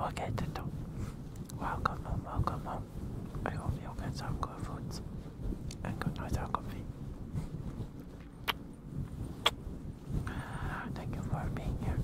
Okay, Tito. Welcome home, welcome home. I hope you'll get some good foods and good nights out coffee. Thank you for being here.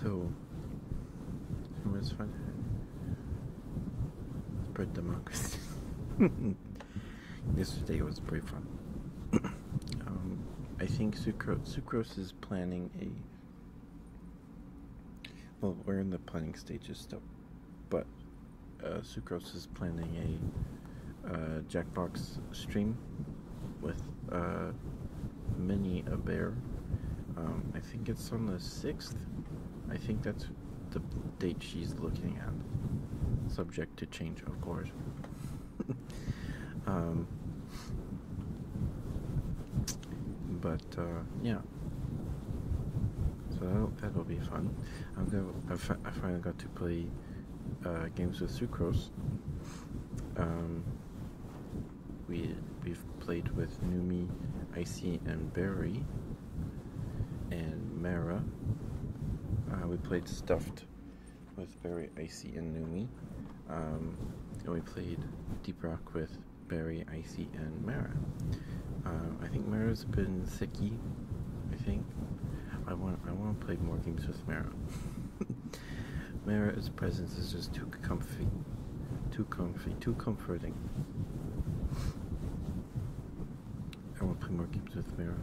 So it was fun. Spread democracy. Yesterday was pretty fun. I think Sucrose is planning well, we're in the planning stages still, but Sucrose is planning a Jackbox stream with Minnie a Bear. I think it's on the 6th. I think that's the date she's looking at. Subject to change, of course. Yeah. So that'll be fun. I finally got to play games with Sucrose. We've played with Numi, Icy, and Barry, and Mara. We played Stuffed with Barry, Icy, and Numi. And we played Deep Rock with Barry, Icy, and Mara. I think Mara's been sicky. I think I want to play more games with Mara. Mara's presence is just too comfy, too comforting. I want to play more games with Mara.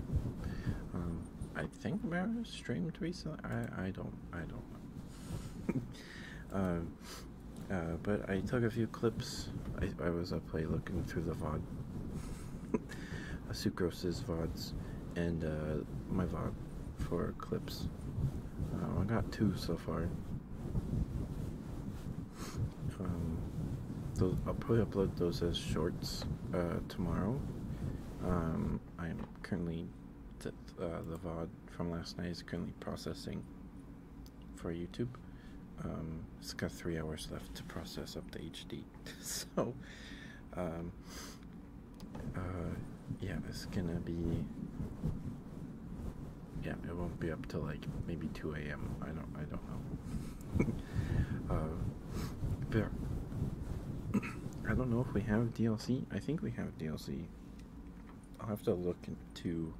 I think Mara streamed recently. I don't know. But I took a few clips. I was up late looking through the VOD. Sucrose's VODs and my VOD for clips. I got 2 so far. I'll probably upload those as shorts tomorrow. I'm currently the VOD from last night is currently processing for YouTube. It's got 3 hours left to process up to HD. So, yeah, it's gonna be. Yeah, it won't be up till like maybe 2 a.m. I don't know. But I don't know if we have DLC. I think we have DLC. I'll have to look into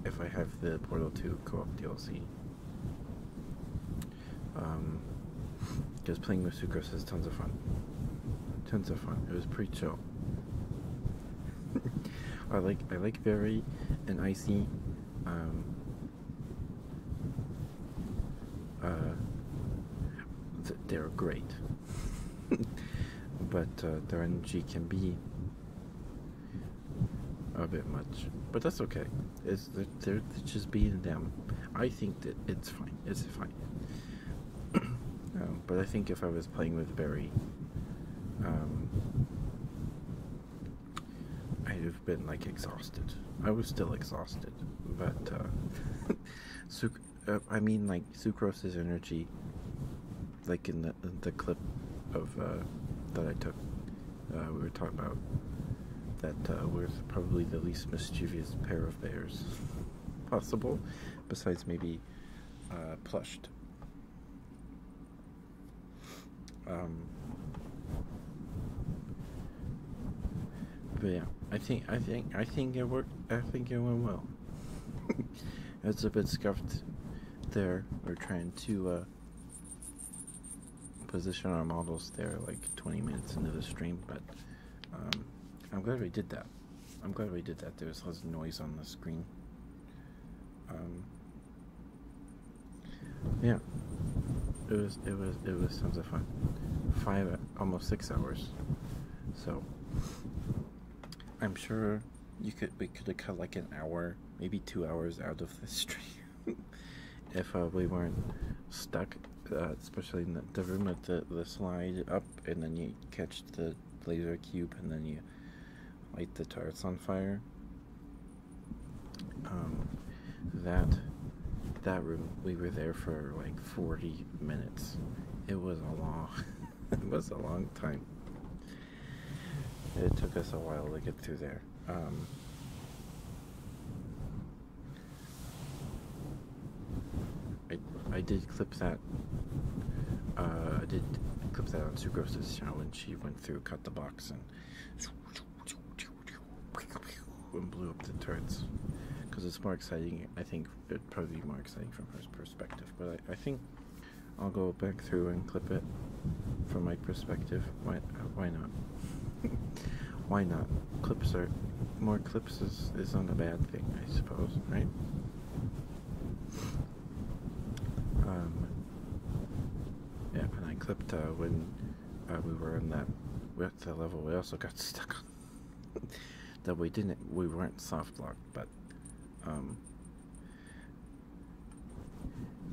if I have the Portal 2 co-op DLC. Because playing with Sucrose is tons of fun. Tons of fun. It was pretty chill. I like Barry and Icy. They're great. But their energy can be a bit much. But that's okay. They're just being them. I think that it's fine. It's fine. But I think if I was playing with Barry, I'd have been like exhausted. I was still exhausted, but I mean, like Sucrose's energy, like in the clip of that I took, we were talking about that we're probably the least mischievous pair of bears possible, besides maybe Plushed. But yeah, I think it worked. I think it went well. It's a bit scuffed there. We're trying to position our models there like 20 minutes into the stream, but I'm glad we did that. There was less noise on the screen. Yeah, it was tons of fun. 5, almost 6 hours. So I'm sure we could have cut like an hour, maybe 2 hours out of this stream if we weren't stuck especially in the room with the slide up, and then you catch the laser cube, and then you light the turrets on fire. That room, we were there for like 40 minutes. It was a long, it was a long time. It took us a while to get through there. I did clip that. I did clip that on Sucrose's channel when she went through, cut the box, and blew up the turrets. Because it's more exciting. I think it'd probably be more exciting from her perspective. But I think I'll go back through and clip it from my perspective. Why not? Why not? More clips isn't a bad thing, I suppose, right? Yeah, and I clipped when we were in the level we also got stuck on. That we weren't soft locked, but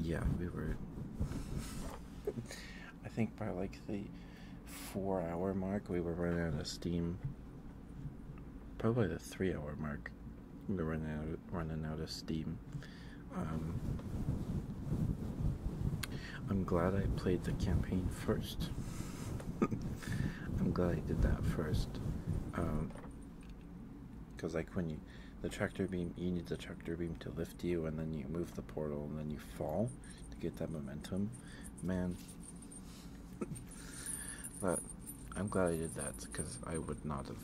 yeah, we were. I think by like the 4-hour mark, we were running out of steam. Probably the 3-hour mark, we were running out of steam. I'm glad I played the campaign first. I'm glad I did that first. Because like when the tractor beam, you need the tractor beam to lift you, and then you move the portal, and then you fall to get that momentum. Man, but I'm glad I did that, because I would not have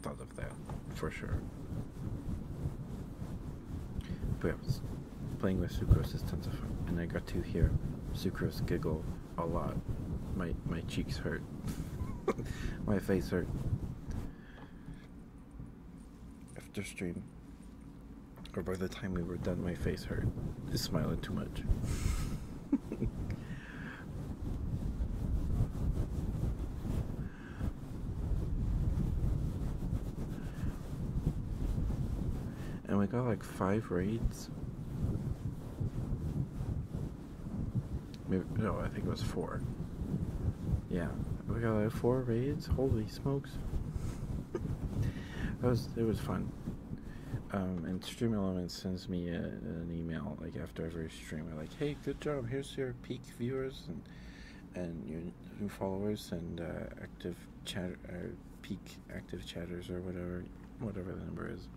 thought of that for sure. But yeah, playing with Sucrose is tons of fun, and I got to hear Sucrose giggle a lot. My cheeks hurt. My face hurt. After stream, or by the time we were done, my face hurt. Just smiling too much. And we got like 5 raids. Maybe, no, I think it was 4. Yeah, we got like 4 raids. Holy smokes! It was fun. And Stream Elements sends me an email like after every stream. They're like, "Hey, good job. Here's your peak viewers and your new followers and active chat peak active chatters or whatever the number is."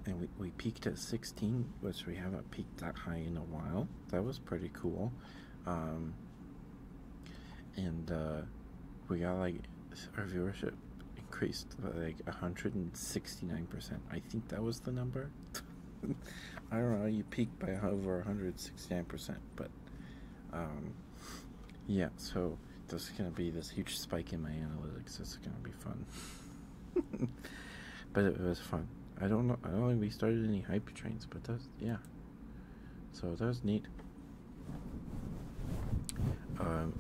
And we peaked at 16, which we haven't peaked that high in a while. That was pretty cool. And we got like our viewership increased by like 169%. I think that was the number. I don't know, you peaked by over 169%, but yeah, so there's gonna be this huge spike in my analytics. It's gonna be fun. But it was fun. I don't think we started any hype trains, but that's, yeah. So that was neat.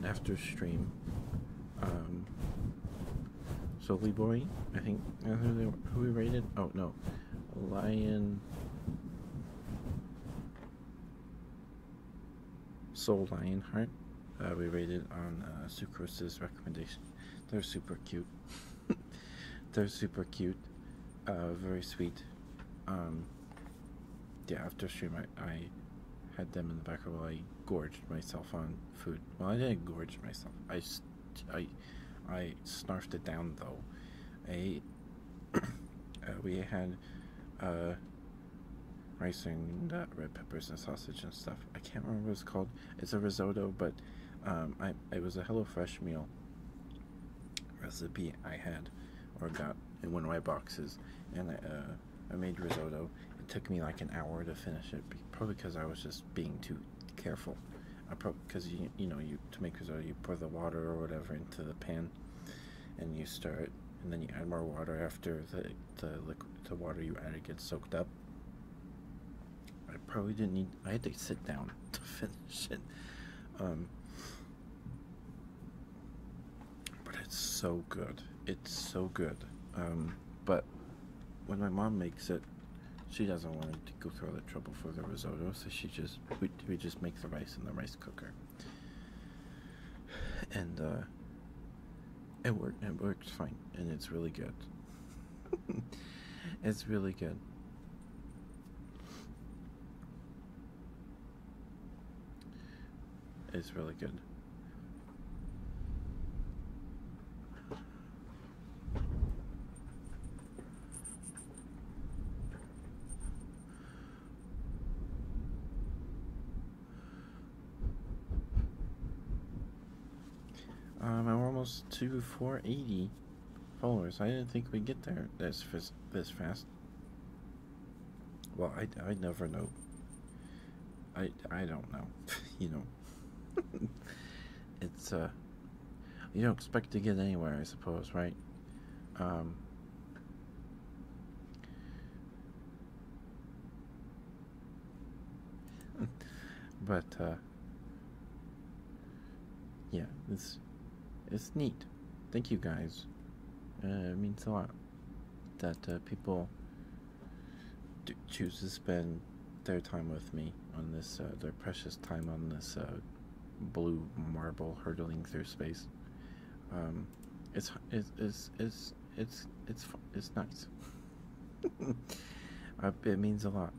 After stream, Soully Boy, I think, who we rated? Oh, no. Soul Lionheart, we rated on Sucrose's recommendation. They're super cute. They're super cute. Very sweet. Yeah, after stream, I had them in the background while I gorged myself on food. Well, I didn't gorge myself. I snarfed it down though. We had rice and red peppers and sausage and stuff. I can't remember what it's called. It's a risotto, but it was a HelloFresh meal recipe I had or got in one of my boxes, and I made risotto. It took me like an hour to finish it, probably because I was just being too careful. Because you know, to make risotto, you pour the water or whatever into the pan, and you stir it, and then you add more water after the water you added gets soaked up. I probably didn't need. I had to sit down to finish it. But it's so good. It's so good. But when my mom makes it, she doesn't want to go through all the trouble for the risotto, so we just make the rice in the rice cooker. And it works fine, and it's really good. It's really good. It's really good. I'm almost to 480 followers. I didn't think we'd get there this fast. Well, I never know. I don't know. You know. It's you don't expect to get anywhere, I suppose, right? But yeah, it's neat. Thank you guys. It means a lot that people choose to spend their time with me on this, their precious time on this blue marble hurtling through space. It's nice. It means a lot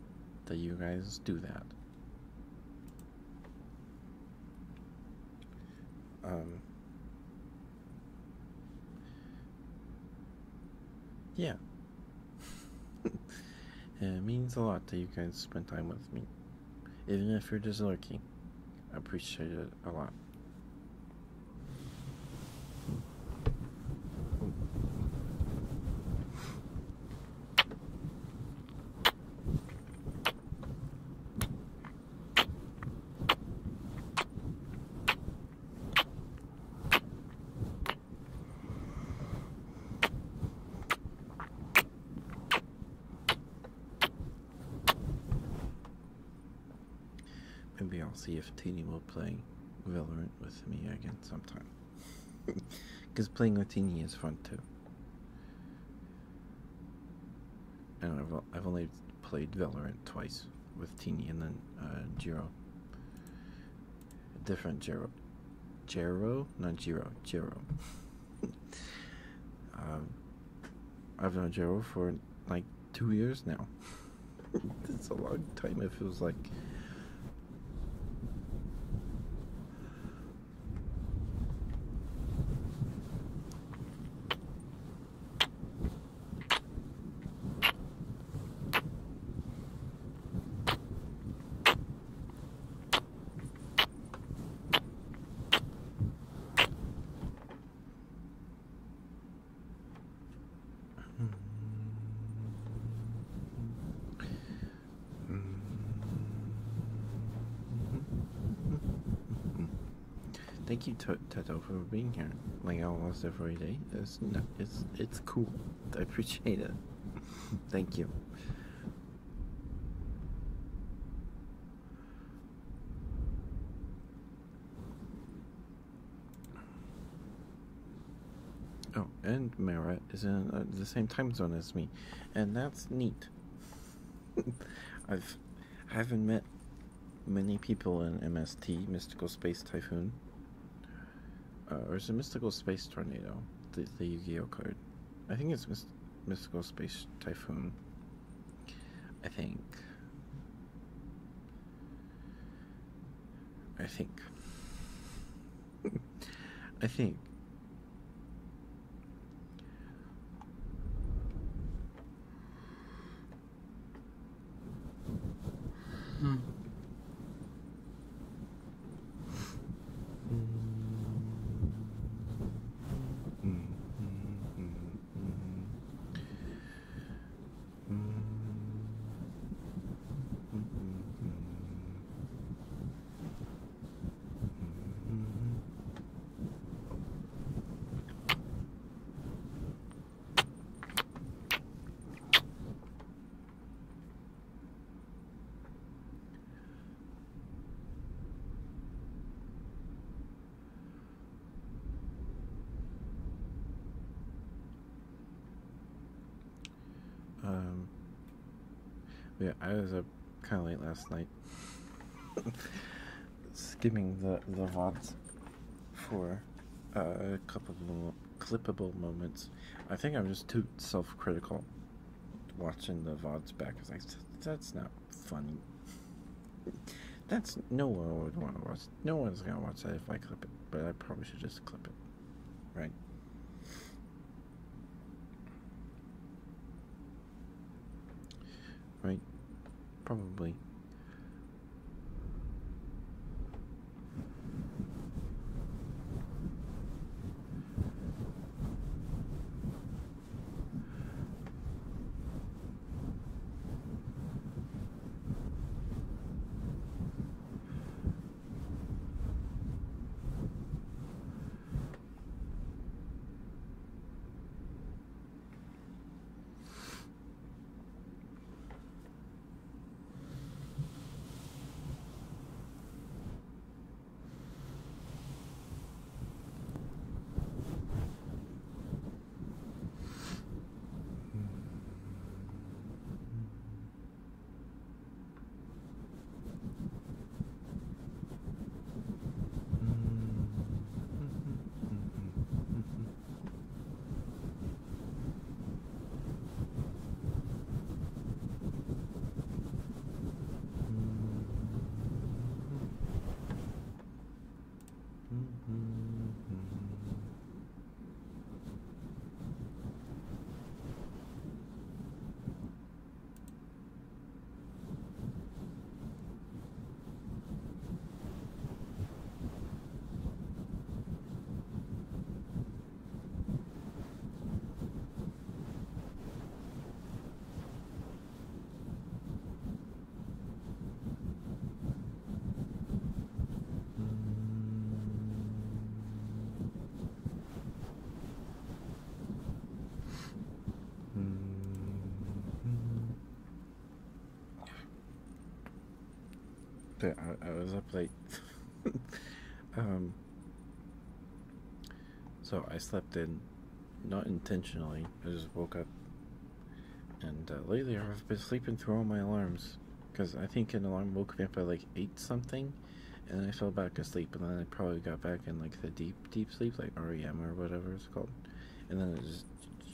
that you guys do that. Yeah. It means a lot that you guys spend time with me. Even if you're just lurking. I appreciate it a lot. Maybe I'll see if Teeny will play Valorant with me again sometime. Because playing with Teeny is fun too. And I've only played Valorant twice with Teeny and then Jiro. Different Jiro. Jiro? Not Jiro. Jiro. I've known Jiro for like 2 years now. It's a long time, it feels like. Thank you, Teto, for being here, like almost every day. It's cool. I appreciate it. Thank you. Oh, and Mara is in the same time zone as me, and that's neat. I haven't met many people in MST, Mystical Space Typhoon. Or is it Mystical Space Tornado? The Yu-Gi-Oh card. I think it's Mystical Space Typhoon. I think. I think. Yeah, I was up kind of late last night, skimming the VODs for a couple of clippable moments. I think I'm just too self-critical watching the VODs back. Cause like, that's not funny. That's no one would want to watch. No one's gonna watch that if I clip it. But I probably should just clip it, right? Right? Probably. Yeah, I was up late. um, so I slept in, not intentionally. I just woke up, and lately I've been sleeping through all my alarms, because I think an alarm woke me up at like 8 something, and then I fell back asleep, and then I probably got back in like the deep sleep, like REM or whatever it's called, and then I just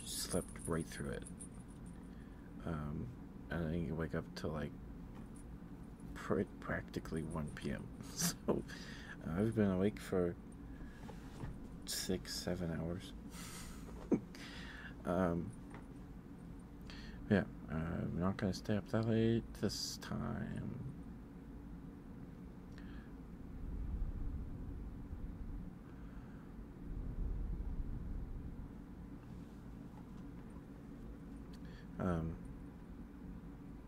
slept right through it. And I didn't wake up till like practically 1 p.m. So I've been awake for 6, 7 hours. Yeah, I'm not gonna stay up that late this time.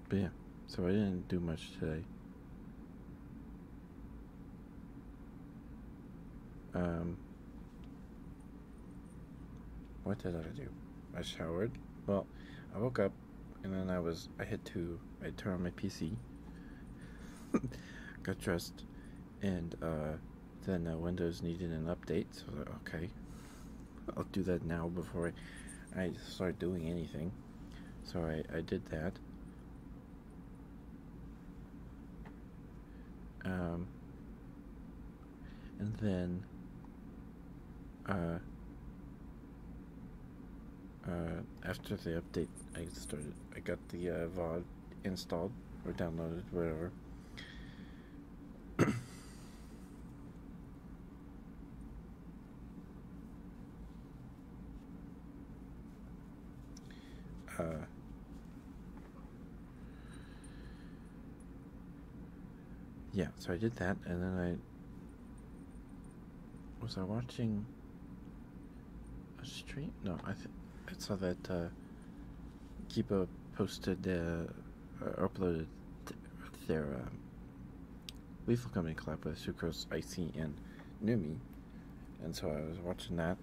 But yeah, so I didn't do much today. What did I do? I showered. Well, I woke up, and then I turned on my PC, got dressed, and then Windows needed an update, so I was like, okay, I'll do that now before I start doing anything. So I did that. And then after the update, I got the VOD installed or downloaded, whatever. Yeah, so I did that, and then I watching a stream? No, I saw that Kiba posted uploaded their Lethal Company collab with Sucrose, Icy, and Numi, and so I was watching that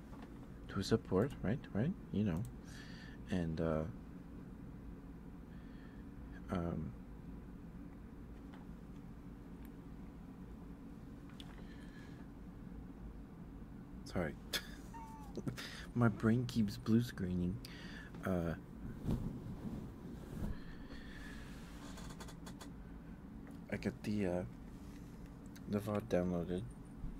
to support, right, you know, and sorry, my brain keeps blue screening. I get the VOD downloaded,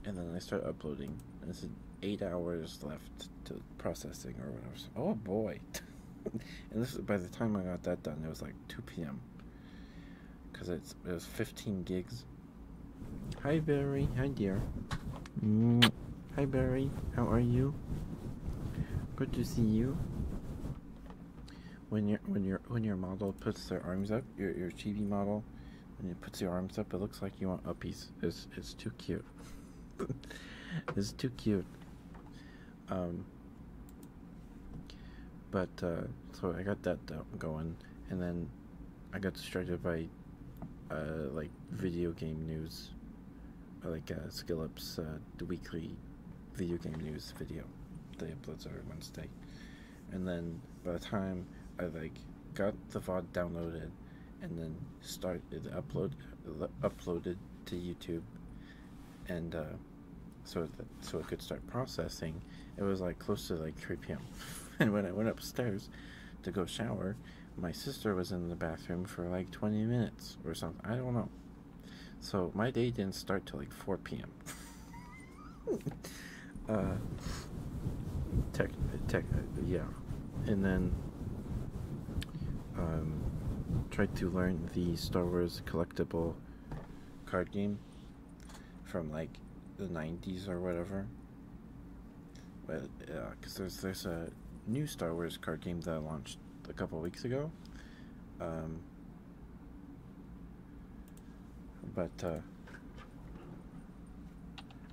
and then I start uploading. And it's 8 hours left to processing or whatever. So, oh boy! And this is by the time I got that done, it was like 2 p.m. Because it was 15 gigs. Hi Barry, hi dear. Hi Barry, how are you? Good to see you. When your model puts their arms up, your chibi model, when it puts your arms up, it looks like you want uppies. It's too cute. It's too cute. But so I got that going, and then I got distracted by like video game news, like Skillup's the weekly video game news video. They uploads every Wednesday, and then by the time I like got the VOD downloaded, and then uploaded to YouTube, and so it could start processing, it was like close to like 3 p.m. And when I went upstairs to go shower, my sister was in the bathroom for like 20 minutes or something. I don't know. So my day didn't start till like 4 p.m. Yeah. And then tried to learn the Star Wars collectible card game from like the 90s or whatever. But because there's a new Star Wars card game that launched a couple weeks ago. And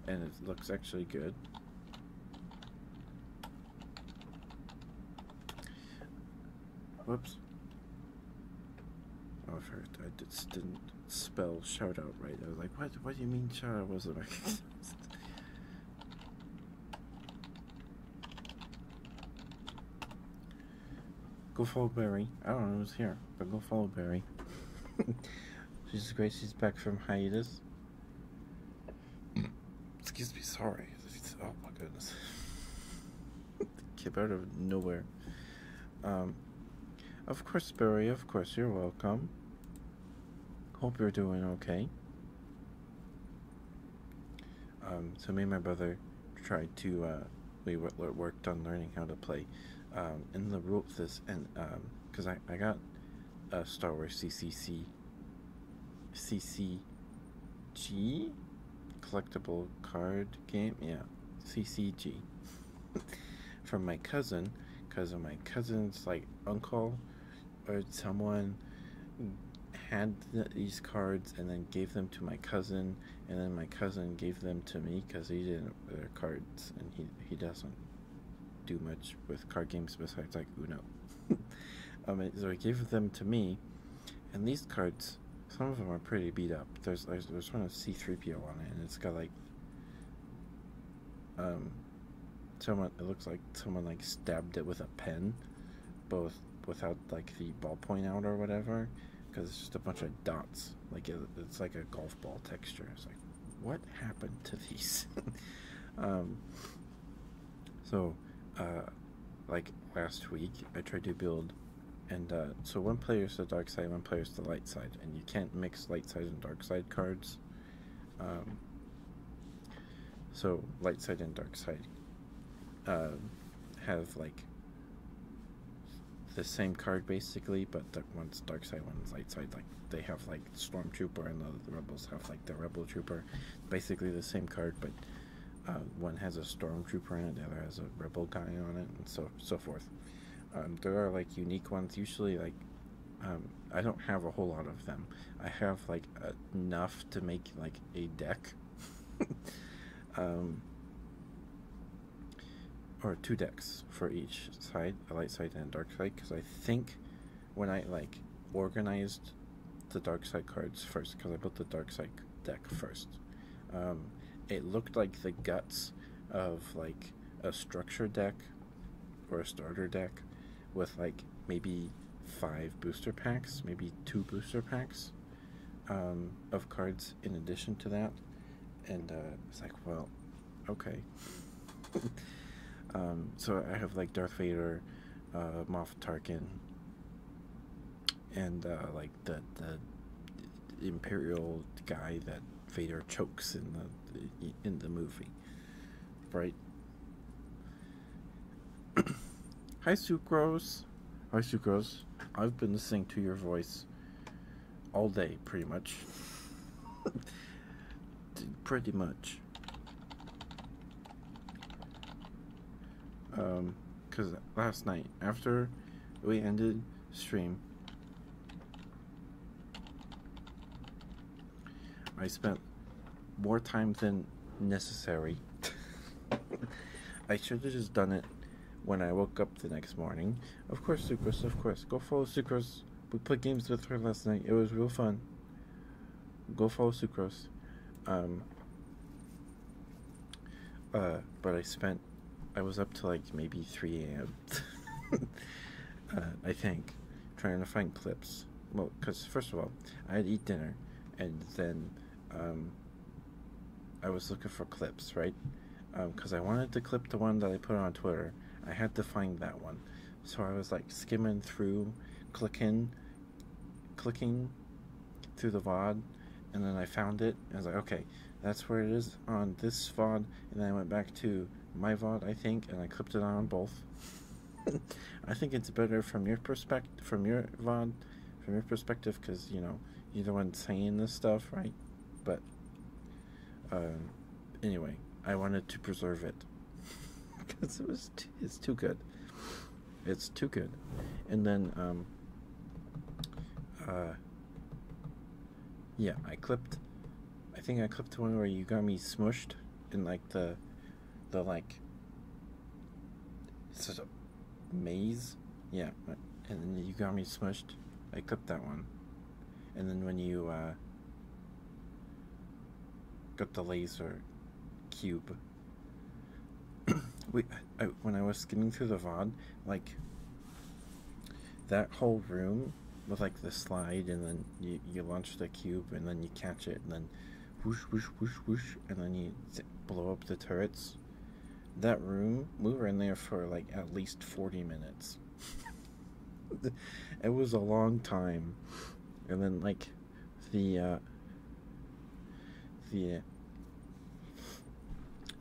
it looks actually good. Whoops. Oh, I just didn't spell shout out right. I was like, what do you mean shout out wasn't right? Go follow Barry. I don't know who's here, but go follow Barry. She's great. She's back from hiatus. Excuse me, sorry. Oh my goodness. Came out of nowhere. Of course, Barry, of course, you're welcome. Hope you're doing okay. So me and my brother tried to, we worked on learning how to play. And the rule of this, and, because I got a Star Wars CCG collectible card game, yeah, CCG, from my cousin, because my cousin's like uncle or someone had these cards and then gave them to my cousin, and then my cousin gave them to me because he didn't their cards, and he doesn't do much with card games besides like Uno. So he gave them to me, and these cards, some of them are pretty beat up. There's one with C-3PO on it, and it's got like it looks like someone like stabbed it with a pen, both without like the ballpoint out or whatever, because it's just a bunch of dots. Like it's like a golf ball texture. It's like, what happened to these? Like last week, I tried to build, and so one player is the dark side, one player is the light side, and you can't mix light side and dark side cards. So light side and dark side have like the same card basically, but one's dark side, one's light side. Like they have like Stormtrooper, and the rebels have like the Rebel Trooper, basically the same card, but one has a Stormtrooper in it, the other has a Rebel guy on it, and so forth. There are like unique ones. Usually, like I don't have a whole lot of them. I have like enough to make like a deck, or 2 decks for each side, a light side and a dark side. Because I think when I like organized the dark side cards first, because I built the dark side deck first, it looked like the guts of like a structure deck or a starter deck with like maybe 5 booster packs, maybe 2 booster packs of cards in addition to that. And it's like, well, okay. So I have like Darth Vader, Moff Tarkin, and like the Imperial guy that Vader chokes in the movie, right? Hi, Sucrose. Hi, Sucrose. I've been listening to your voice all day, pretty much. Pretty much. Because last night, after we ended stream, I spent more time than necessary. I should have just done it when I woke up the next morning. Of course, Sucrose, of course. Go follow Sucrose. We played games with her last night. It was real fun. Go follow Sucrose. But I was up to like maybe 3 a.m. I think, trying to find clips. Well, because first of all, I had to eat dinner, and then I was looking for clips, right? Because I wanted to clip the one that I put on Twitter. I had to find that one. So I was like skimming through, clicking through the VOD, and then I found it. And I was like, okay, that's where it is on this VOD. And then I went back to my VOD, I think, and I clipped it on both. I think it's better from your perspective, from your VOD, from your perspective, because, you know, you're the one saying this stuff, right? But anyway, I wanted to preserve it because it's too good. It's too good. And then yeah, I think I clipped the one where you got me smushed in like the like sort of maze. Yeah, and then you got me smushed. I clipped that one. And then when you got the laser cube, when I was skimming through the VOD, like that whole room with like the slide, and then you launch the cube, and then you catch it, and then whoosh whoosh whoosh whoosh, and then you blow up the turrets. That room, we were in there for like at least 40 minutes. It was a long time. And then like the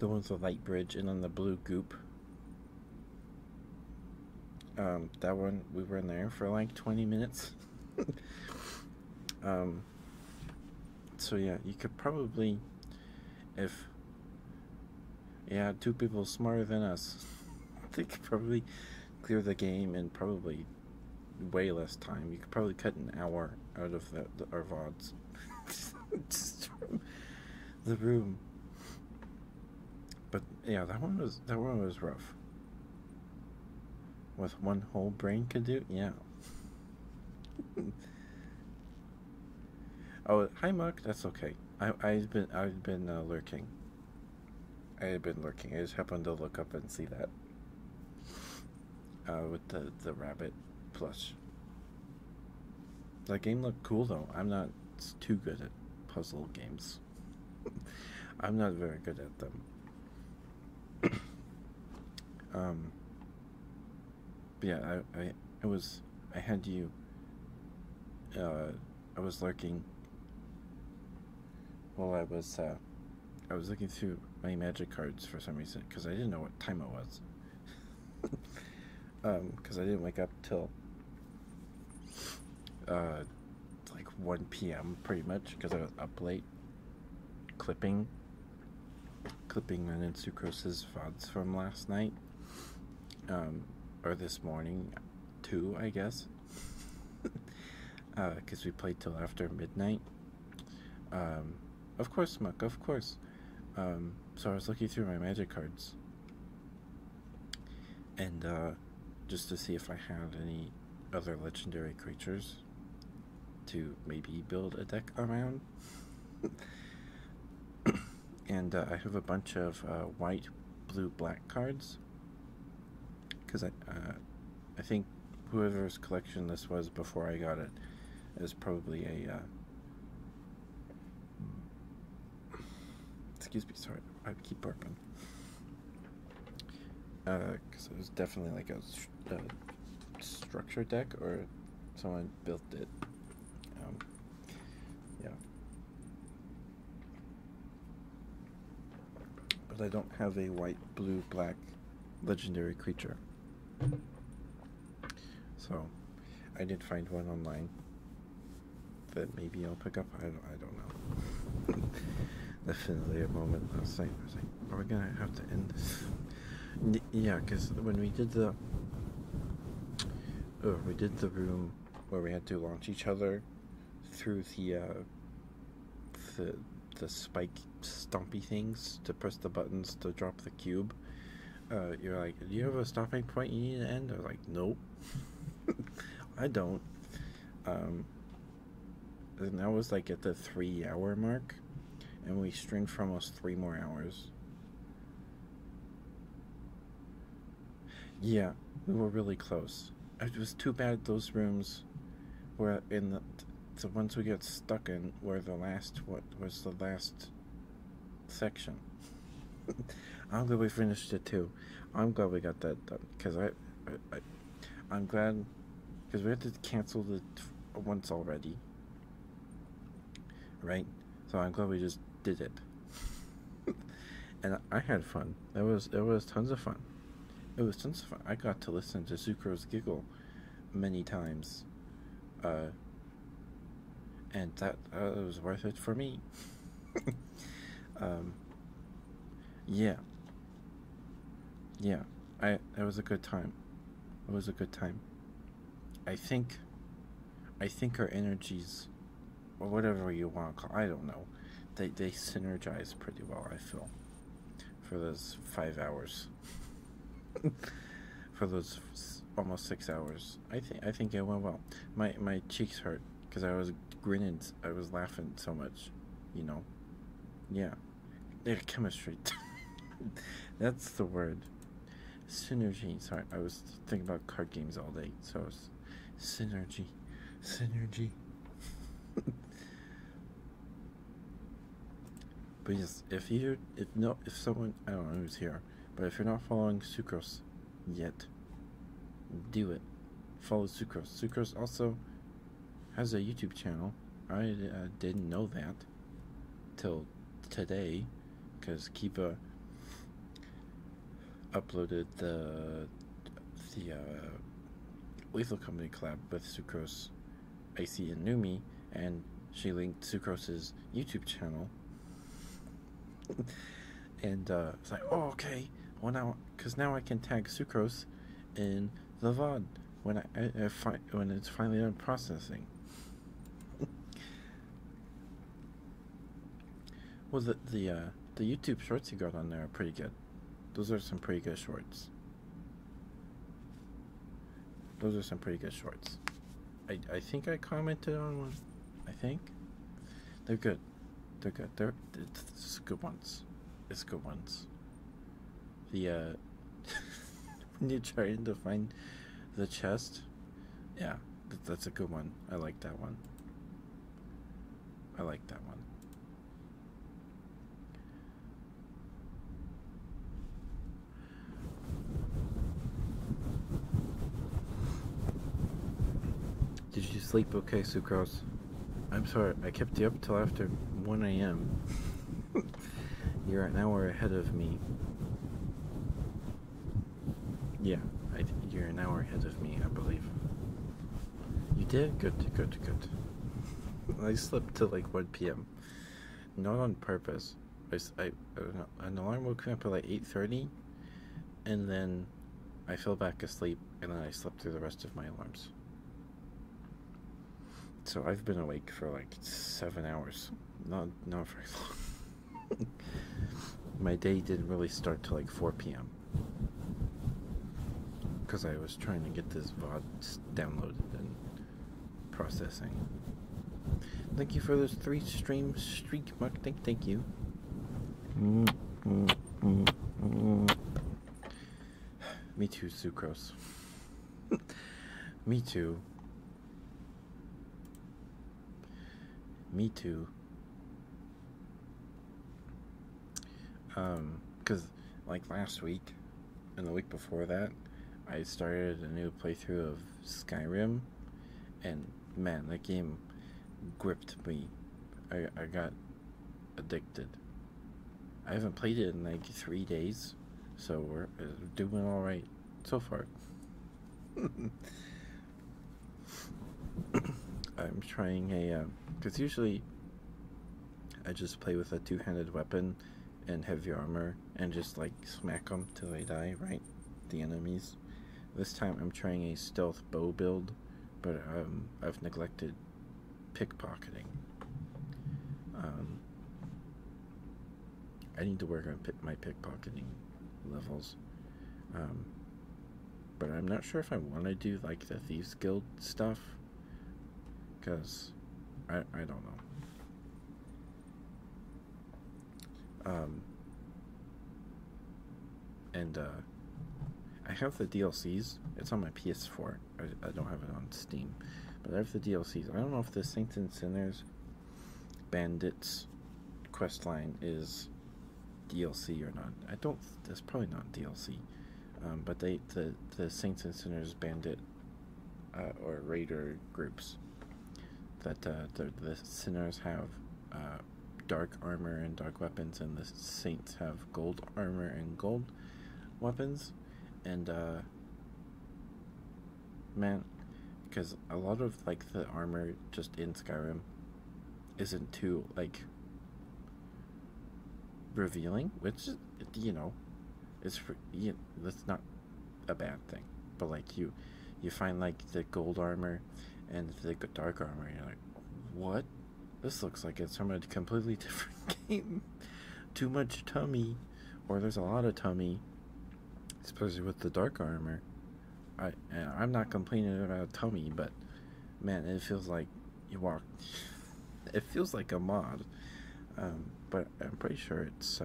one with the light bridge, and then the blue goop, that one, we were in there for like 20 minutes. So yeah, you could probably, if two people smarter than us, they could probably clear the game in probably way less time. You could probably cut an hour out of our VODs just from the room. But yeah, that one was rough. With one whole brain could do, yeah. Oh, hi Muck. That's okay. I've been lurking. I had been lurking. I just happened to look up and see that. With the rabbit plush. That game looked cool though. I'm not too good at puzzle games. I'm not very good at them. Yeah, I had you. I was lurking while I was looking through my magic cards for some reason, because I didn't know what time it was. Because I didn't wake up till like 1 p.m. pretty much, because I was up late clipping Len and Sucrose's VODs from last night, or this morning too, I guess, because we played till after midnight. Of course, Muck, of course. So I was looking through my magic cards, and just to see if I had any other legendary creatures to maybe build a deck around. And I have a bunch of white, blue, black cards, because I think whoever's collection this was before I got it is probably a excuse me, sorry, I keep burping. Because it was definitely like a structure deck, or someone built it. Yeah. but I don't have a white, blue, black legendary creature. So I did find one online that maybe I'll pick up. I don't know. Definitely a moment last night. I was like, are we gonna have to end this? Yeah, because when we did the room where we had to launch each other through the spike stumpy things to press the buttons to drop the cube. You're like, do you have a stopping point you need to end? I was like, nope. I don't. And that was like at the 3-hour mark, and we streamed for almost 3 more hours. Yeah, we were really close. It was too bad those rooms were in the ones we got stuck in were the last, what was the last section. I'm glad we finished it too. I'm glad we got that done, because I'm glad, because we had to cancel it once already, right? So I'm glad we just did it. And I had fun. It was tons of fun. It was tons of fun. I got to listen to Sucrose giggle many times, and that was worth it for me. Yeah, it was a good time. It was a good time. I think our energies, or whatever you want to call, I don't know, they synergize pretty well. I feel for those 5 hours. For those almost 6 hours, I think it went well. My cheeks hurt because I was grinning. I was laughing so much, you know. Yeah, chemistry. That's the word. Synergy. Sorry, I was thinking about card games all day, so it's synergy. But yes, if someone, I don't know who's here, but if you're not following Sucrose yet, do it. Follow Sucrose. Sucrose also has a YouTube channel. I didn't know that till today, because Kiba uploaded the Lethal Company collab with Sucrose, Icy, and Numi, and she linked Sucrose's YouTube channel. And it's like, oh, okay. Well, now, because now I can tag Sucrose in the VOD when when it's finally done processing. Well, the YouTube shorts you got on there are pretty good. Those are some pretty good shorts. I think I commented on one. I think they're good. It's good ones. The when you're trying to find the chest, yeah, that's a good one. I like that one. Did you sleep okay, Sucrose? I'm sorry, I kept you up till after 1 a.m. You're an hour ahead of me. Yeah, you're an hour ahead of me, I believe. You did? Good. I slept till like 1 p.m. Not on purpose. An alarm woke me up at like 8:30, and then I fell back asleep, and then I slept through the rest of my alarms. So I've been awake for like 7 hours. Not very long. My day didn't really start till like 4 p.m. because I was trying to get this VOD downloaded and processing. Thank you for those 3 stream streak, Mark. Thank you. Me too, Sucrose. Me too. Because like last week and the week before that, I started a new playthrough of Skyrim, and man, that game gripped me. I got addicted. I haven't played it in like 3 days, so we're doing all right so far. I'm trying a because usually I just play with a two-handed weapon and heavy armor and just like smack them till they die, right? The enemies. This time I'm trying a stealth bow build, but I've neglected pickpocketing. I need to work on my pickpocketing levels. But I'm not sure if I want to do like the Thieves Guild stuff, because I don't know. And I have the DLCs. It's on my PS4. I don't have it on Steam, but I have the DLCs. I don't know if the Saints and Sinners Bandits questline is DLC or not. I don't. It's probably not DLC. But the Saints and Sinners Bandit or Raider groups that the sinners have dark armor and dark weapons, and the saints have gold armor and gold weapons. And man, because a lot of like the armor just in Skyrim isn't too like revealing, which is that's not a bad thing. But like you find like the gold armor and the dark armor, and you're like, what? This looks like it's from a completely different game. Too much tummy, or there's a lot of tummy, especially with the dark armor. I'm not complaining about tummy, but man, it feels like you walk. It feels like a mod, but I'm pretty sure it's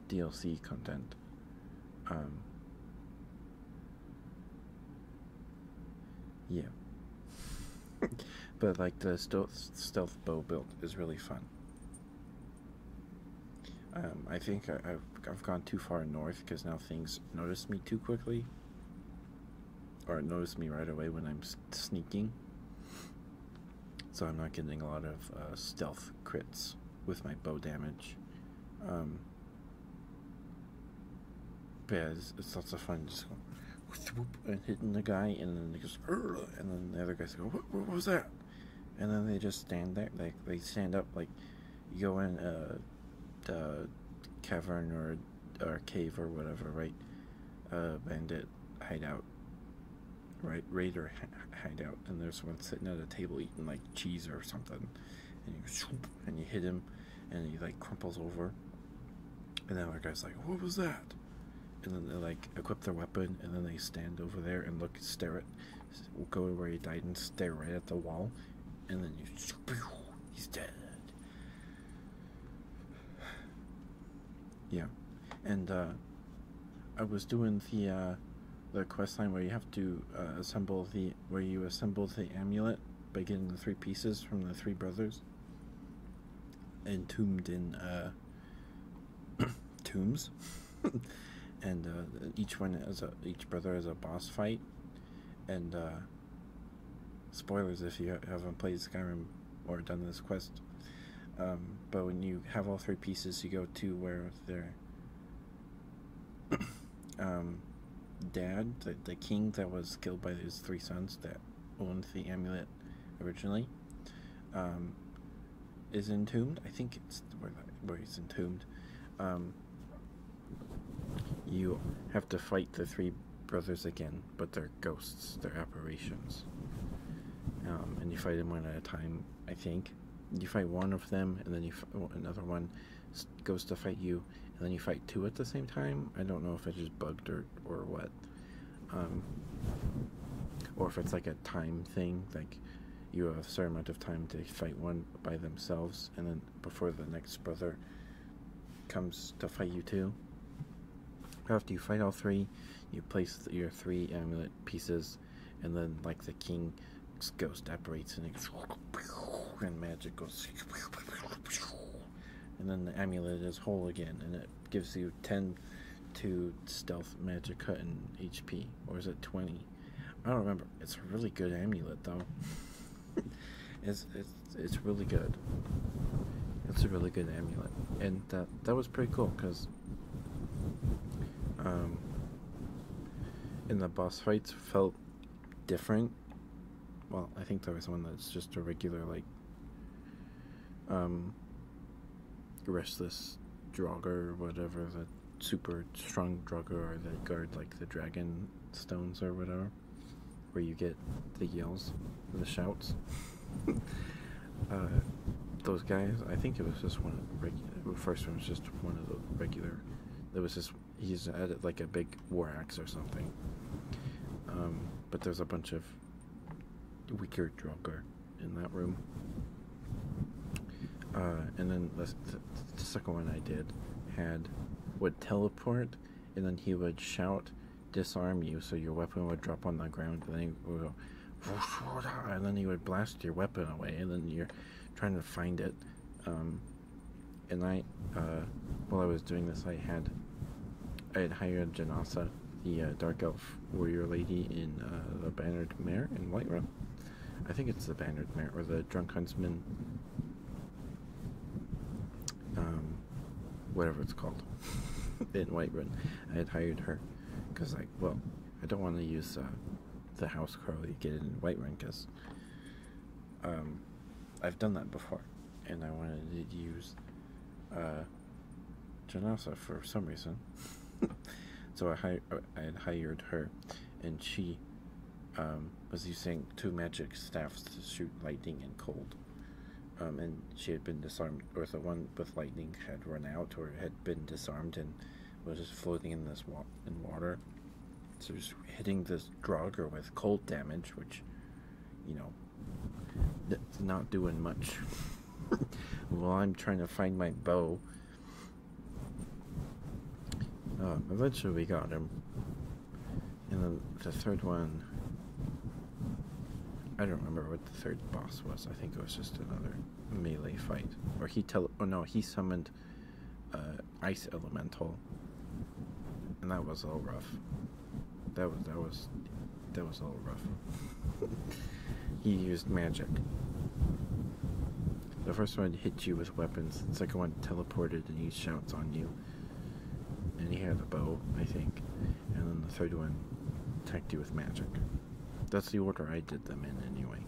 DLC content. Yeah. But like the stealth bow build is really fun. I think I've gone too far north because now things notice me too quickly, or notice me right away when I'm sneaking. So I'm not getting a lot of stealth crits with my bow damage. But yeah, it's lots of fun just going and hitting the guy, and then they just, and then the other guys go, what was that? And then they just stand there, like they stand up, like you go in the cavern or cave or whatever, right? Bandit hideout, right? Raider hideout, and there's one sitting at a table eating like cheese or something, and you hit him, and he like crumples over, and then the guy's like, what was that? And then they like equip their weapon, and then they stand over there and go where he died and stare right at the wall, and then he's dead. Yeah, and I was doing the quest line where you have to assemble the amulet by getting the 3 pieces from the 3 brothers entombed in tombs. And each brother has a boss fight, and spoilers if you haven't played Skyrim or done this quest. But when you have all 3 pieces, you go to where their dad, the king that was killed by his 3 sons that owned the amulet originally, is entombed. I think it's where he's entombed. You have to fight the 3 brothers again, but they're ghosts, they're apparitions. And you fight them one at a time, I think. You fight one of them, and then another one goes to fight you, and then you fight 2 at the same time. I don't know if it's just bugged or what. Or if it's like a time thing, like you have a certain amount of time to fight one by themselves, and then before the next brother comes to fight you too. After you fight all 3, you place your 3 amulet pieces, and then like the king's ghost apparates, and magic goes, and then the amulet is whole again, and it gives you 10 to stealth, magic, cut, and HP, or is it 20? I don't remember. It's a really good amulet though. It's really good. It's a really good amulet, and that was pretty cool because in the boss fights felt different. Well, I think there was one that's just a regular like restless Draugr or whatever, the super strong Draugr, or that guard like the dragon stones or whatever, where you get the yells, the shouts. Those guys, I think it was just one regular. The first one was just one of the regular. There was just he's at it like a big war axe or something. But there's a bunch of weaker Draugr in that room. And then the second one I did would teleport, and then he would shout, disarm you, so your weapon would drop on the ground, and then he would go, and then he would blast your weapon away, and then you're trying to find it. And while I was doing this, I had hired Janasa, the dark elf warrior lady in the Bannered Mare in Whiterun. I think it's the Bannered Mare, or the Drunk Huntsman, whatever it's called, in Whiterun. I had hired her because, like, well, I don't want to use the house crow you get in Whiterun because I've done that before, and I wanted to use Janasa for some reason. So I had hired her, and she was using 2 magic staffs to shoot lightning and cold. And she had been disarmed, or the one with lightning had run out, or had been disarmed and was just floating in this water. So just hitting this Draugr with cold damage, which, you know, it's not doing much. While I'm trying to find my bow. Eventually we got him. And then the third one, I don't remember what the third boss was. I think it was just another melee fight. Or he summoned Ice Elemental, and that was a little rough. That was a little rough. He used magic. The first one hit you with weapons. The second one teleported and he shouts on you. And he had a bow, I think. And then the third one attacked you with magic. That's the order I did them in, anyway.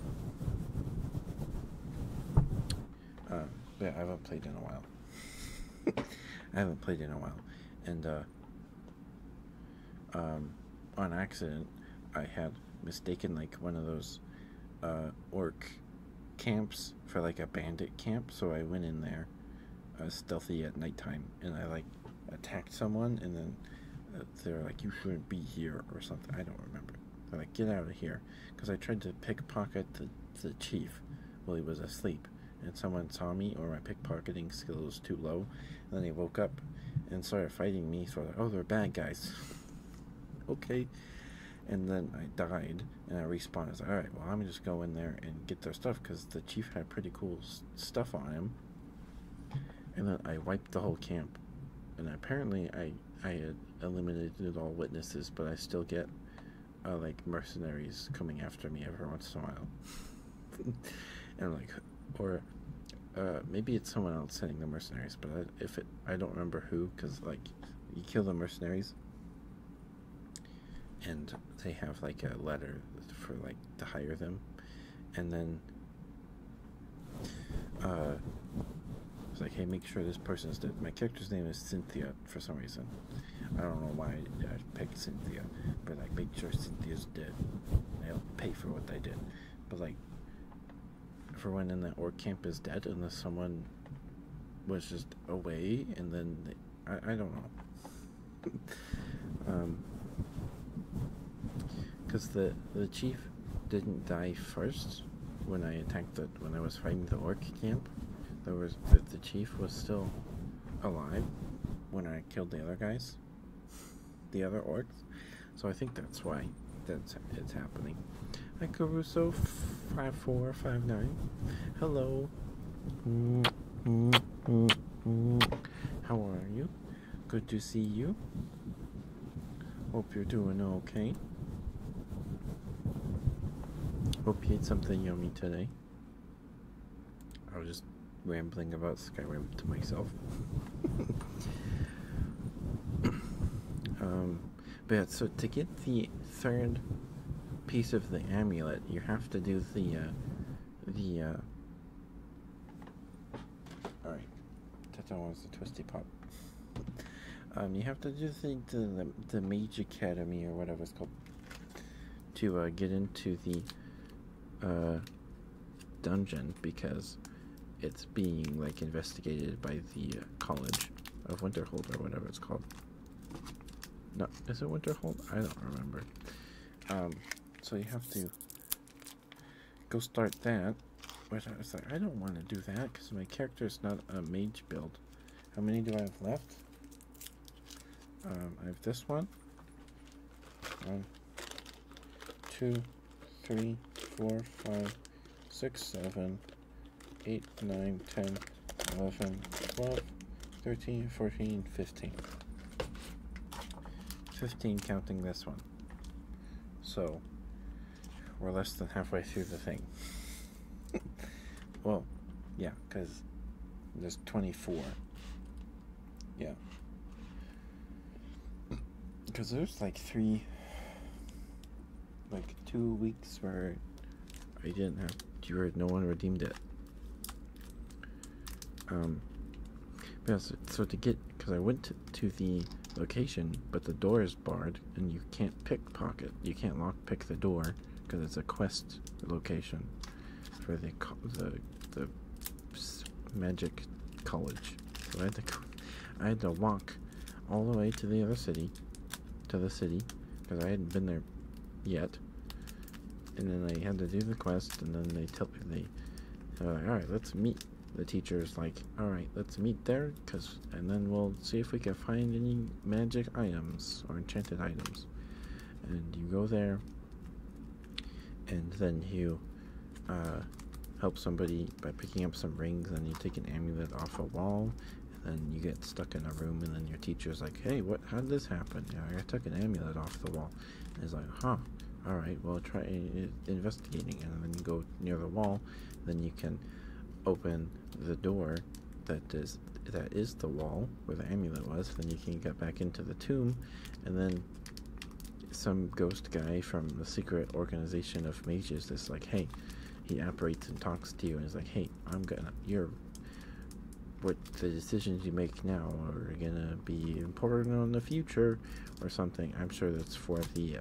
But I haven't played in a while. And, on accident, I had mistaken, like, one of those, orc camps for, like, a bandit camp, so I went in there, stealthy at nighttime, and I, like, attacked someone, and then they're like, you shouldn't be here, or something. I don't remember. They're like, get out of here, because I tried to pickpocket the chief while he was asleep, and someone saw me, or my pickpocketing skill was too low, and then he woke up and started fighting me, so I was like, oh, they're bad guys. Okay. And then I died, and I respawned. I was like, alright, well, I'm just go in there and get their stuff, because the chief had pretty cool stuff on him. And then I wiped the whole camp. And apparently I had eliminated all witnesses, but I still get, like, mercenaries coming after me every once in a while. And I'm like, or maybe it's someone else sending the mercenaries, but I don't remember who, because, like, you kill the mercenaries, and they have, like, a letter for, like, to hire them, and then it's like, hey, make sure this person's dead. My character's name is Cynthia for some reason. I don't know why I picked Cynthia, but, like, make sure Cynthia's dead. They'll pay for what they did. But, like, everyone in that orc camp is dead unless someone was just away, and then I don't know. Because the chief didn't die first when I was fighting the orc camp. The chief was still alive when I killed the other guys, the other orcs. So I think that's why it's happening. Hi, Caruso 5459. Hello. How are you? Good to see you. Hope you're doing okay. Hope you ate something yummy today. I was just rambling about Skyrim to myself. But yeah, so to get the third piece of the amulet, you have to do alright, Tata wants the Twisty Pop. You have to do the Mage Academy or whatever it's called to get into the dungeon, because it's being like investigated by the College of Winterhold or whatever it's called. No, is it Winterhold? I don't remember. So you have to go start that. But I was like, I don't want to do that because my character is not a mage build. How many do I have left? I have this one. 1, 2, 3, 4, 5, 6, 7, 8, 9, 10, 11, 12, 13, 14, 15. 15 counting this one. So, we're less than halfway through the thing. Well, yeah, because there's 24. Yeah. Because there's like 2 weeks where I didn't have, no one redeemed it. Yeah, so to get, because I went to the location, but the door is barred, and you can't pickpocket. You can't lockpick the door because it's a quest location for the magic college. So I had to walk all the way to the other city, because I hadn't been there yet. And then I had to do the quest, and then they tell me all right, let's meet. The teacher's like, all right, let's meet there, and then we'll see if we can find any magic items or enchanted items. And you go there, and then you help somebody by picking up some rings, and you take an amulet off a wall, and then you get stuck in a room, and then your teacher's like, hey, how did this happen? Yeah, I took an amulet off the wall. And it's like, huh, all right, well, try investigating. And then you go near the wall, then you can open the door that is the wall where the amulet was. Then you can get back into the tomb, and then some ghost guy from the secret organization of mages is like, hey, he apparates and talks to you and is like, hey, what the decisions you make now are gonna be important in the future or something. I'm sure that's for the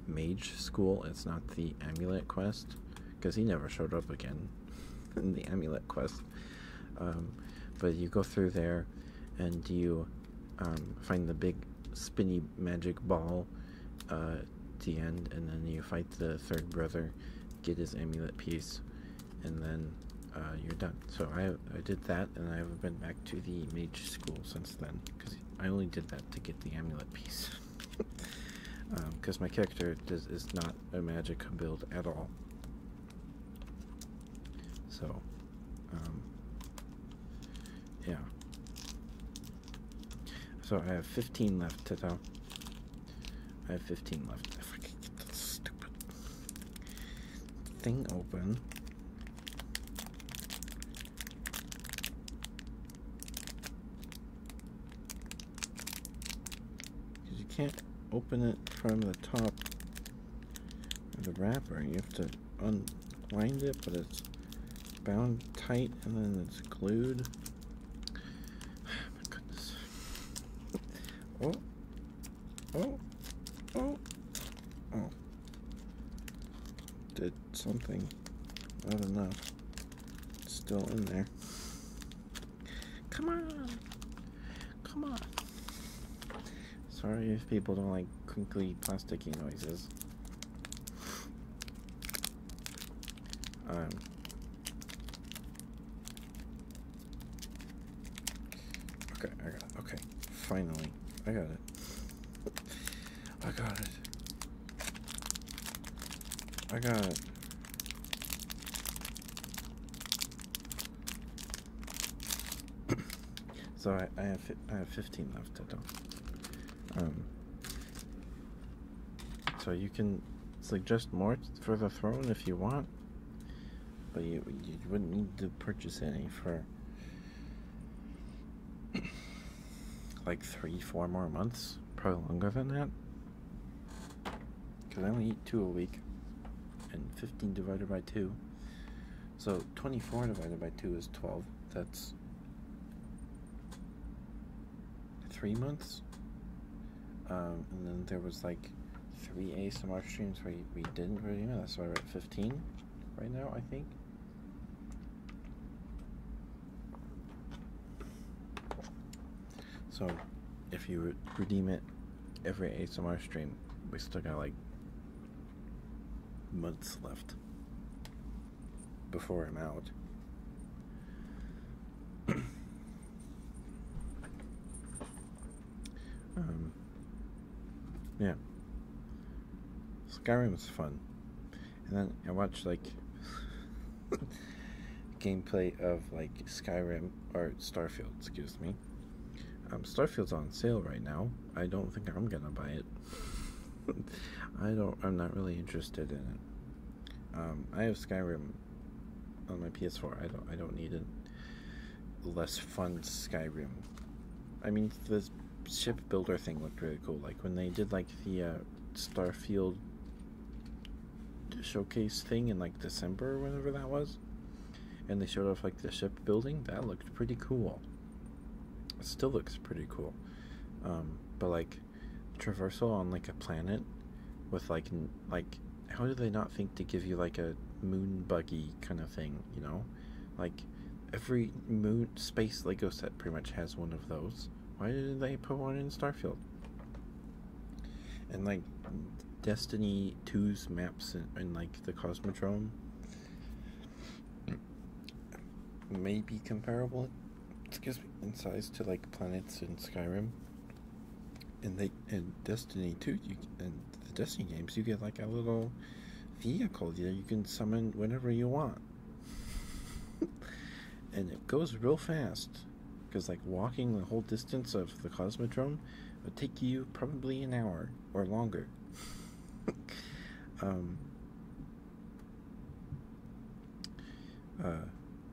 mage school. It's not the amulet quest, because he never showed up again in the amulet quest. But you go through there, and you find the big spinny magic ball at the end, and then you fight the third brother, get his amulet piece, and then you're done. So I did that, and I haven't been back to the mage school since then, because I only did that to get the amulet piece. Because my character is not a magic build at all. So, yeah. So I have 15 left, Tito. I have 15 left. If I can get that stupid thing open. Because you can't open it from the top of the wrapper. You have to unwind it, but it's bound tight, and then it's glued. My goodness. Oh. Did something. Not enough. It's still in there. Come on. Sorry if people don't like crinkly, plasticky noises. Okay, finally, I got it. So I have 15 left to do. So you can suggest more for the throne if you want. but you wouldn't need to purchase any for like 3-4 more months, probably longer than that. Because I only eat 2 a week, and 15 divided by 2. So 24 divided by 2 is 12. That's 3 months. And then there was like 3 ASMR streams where we didn't redeem it. So we're at 15 right now, I think. So if you redeem it every ASMR stream, we still got like months left before I'm out. Yeah. Skyrim was fun. And then I watched like gameplay of like Skyrim or Starfield, excuse me. Starfield's on sale right now. I don't think I'm gonna buy it. I'm not really interested in it. I have Skyrim on my PS4. I don't need a less fun Skyrim. I mean, the ship builder thing looked really cool. Like when they did like the Starfield showcase thing in like December or whenever that was, and they showed off like the ship building, that looked pretty cool. It still looks pretty cool. But like traversal on like a planet with like how did they not think to give you like a moon buggy kind of thing, you know? Like every moon space Lego set pretty much has one of those. Why didn't they put one in Starfield? And like Destiny 2's maps in like the Cosmodrome may be comparable, excuse me, in size to like planets in Skyrim. And in Destiny 2, and the Destiny games, you get like a little vehicle that you can summon whenever you want. And it goes real fast, because like walking the whole distance of the Cosmodrome would take you probably an hour or longer.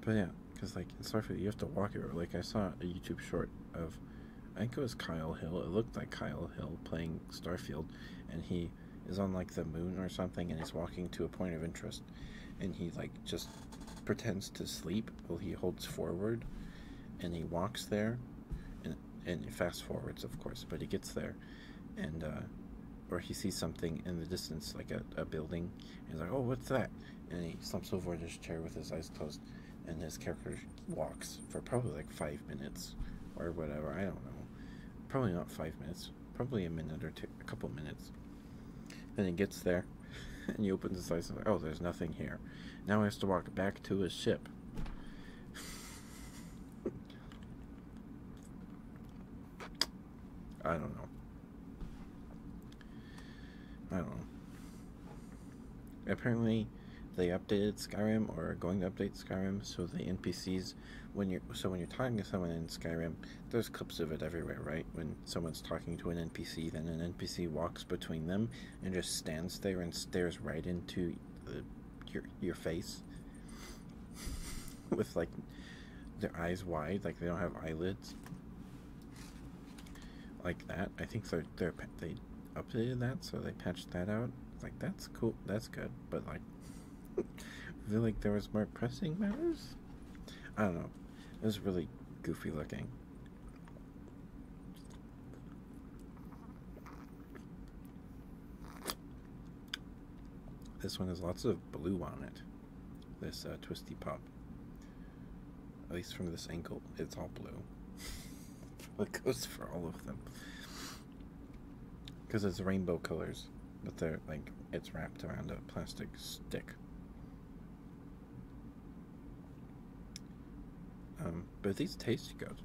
But yeah, because like in Starfield you have to walk it. Like I saw a YouTube short of, I think it was Kyle Hill. It looked like Kyle Hill playing Starfield, and he is on like the moon or something, and he's walking to a point of interest, and he like just pretends to sleep while he holds forward, and he walks there, and he fast forwards, of course, but he gets there, and or he sees something in the distance, like a building, and he's like, oh, what's that? And he slumps over in his chair with his eyes closed, and his character walks for probably like 5 minutes or whatever, I don't know, probably not 5 minutes, probably a minute or two, a couple minutes. Then he gets there, and he opens his eyes and like, oh, there's nothing here. Now he has to walk back to his ship. I don't know. Apparently, they updated Skyrim, or are going to update Skyrim, so the NPCs, when you're talking to someone in Skyrim, there's clips of it everywhere, right? When someone's talking to an NPC, then an NPC walks between them and just stands there and stares right into your face with like their eyes wide, like they don't have eyelids, like that. I think they updated that, so they patched that out. Like, that's cool, that's good, but like I feel like there was more pressing matters. I don't know. It was really goofy looking. This one has lots of blue on it. This Twisty Pop. At least from this angle, it's all blue. It goes for all of them. Because it's rainbow colors, but they're like, it's wrapped around a plastic stick. But these taste good.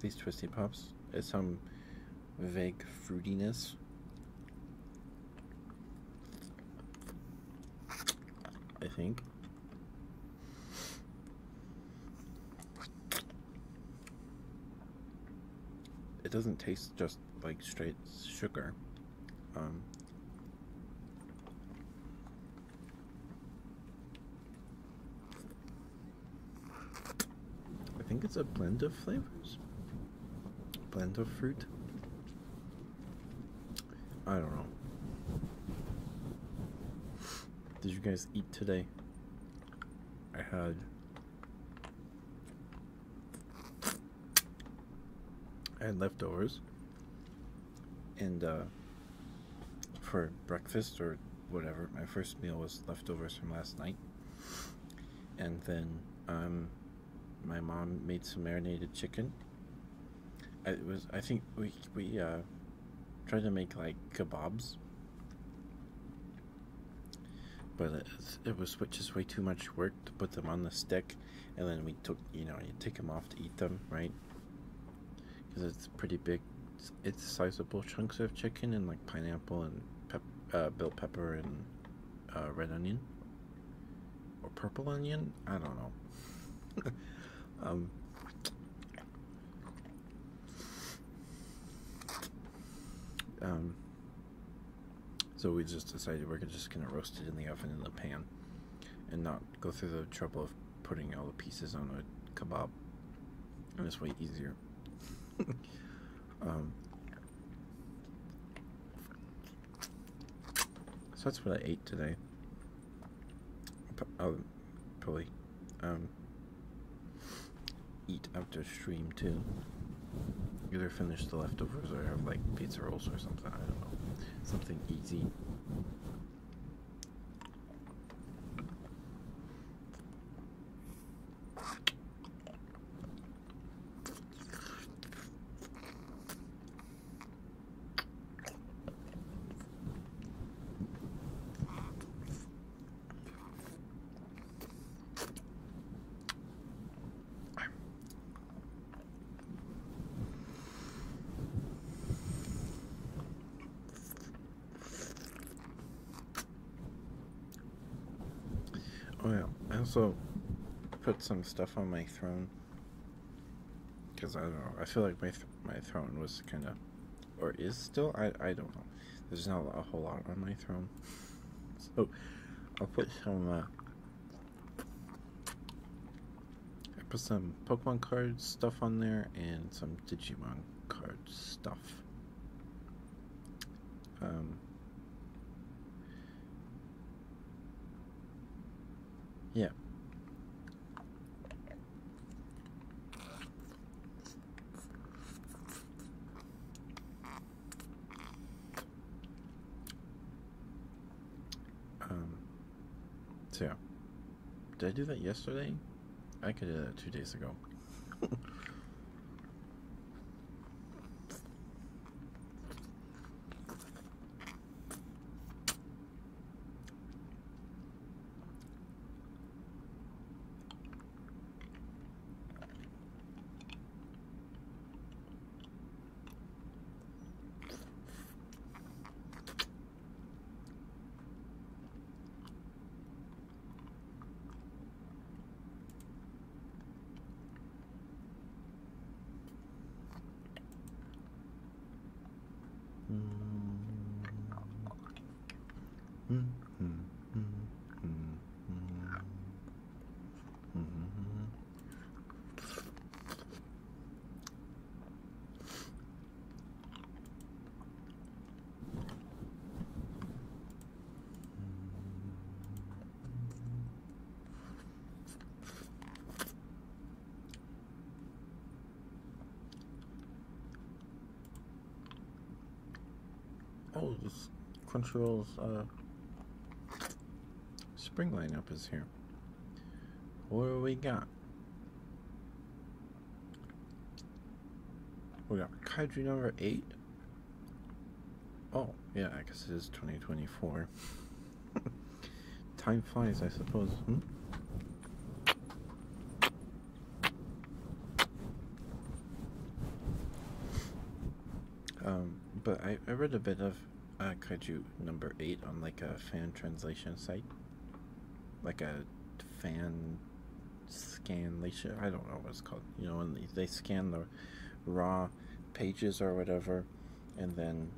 These Twisty Pops, it's some vague fruitiness. I think. It doesn't taste just like straight sugar. think it's a blend of flavors. Blend of fruit. I don't know. Did you guys eat today? I had leftovers, and for breakfast or whatever, my first meal was leftovers from last night, and then my mom made some marinated chicken. I think we tried to make like kebabs, but it was just way too much work to put them on the stick, and then we took, you take them off to eat them, right? Because it's pretty big. It's sizable chunks of chicken and like pineapple and bell pepper and red onion or purple onion. I don't know. So we just decided we're just gonna roast it in the oven in the pan, and not go through the trouble of putting all the pieces on a kebab. And it's way easier. So that's what I ate today. I'll probably eat after stream too. Either finish the leftovers or have like pizza rolls or something. I don't know. Something easy. Oh yeah, I also put some stuff on my throne because I don't know. I feel like my throne was kind of, or is still. I don't know. There's not a whole lot on my throne, so I'll put some. I put some Pokemon card stuff on there and some Digimon card stuff. Yeah. So yeah. Did I do that yesterday? I could do that 2 days ago. Oh, this Crunchyroll's spring lineup is here. What do we got? We got Kaiju number 8. Oh, yeah, I guess it is 2024. Time flies, I suppose. But I read a bit of Kaiju number 8 on like a fan translation site. Like a fan scanlation. I don't know what it's called. You know, when they scan the raw pages or whatever and then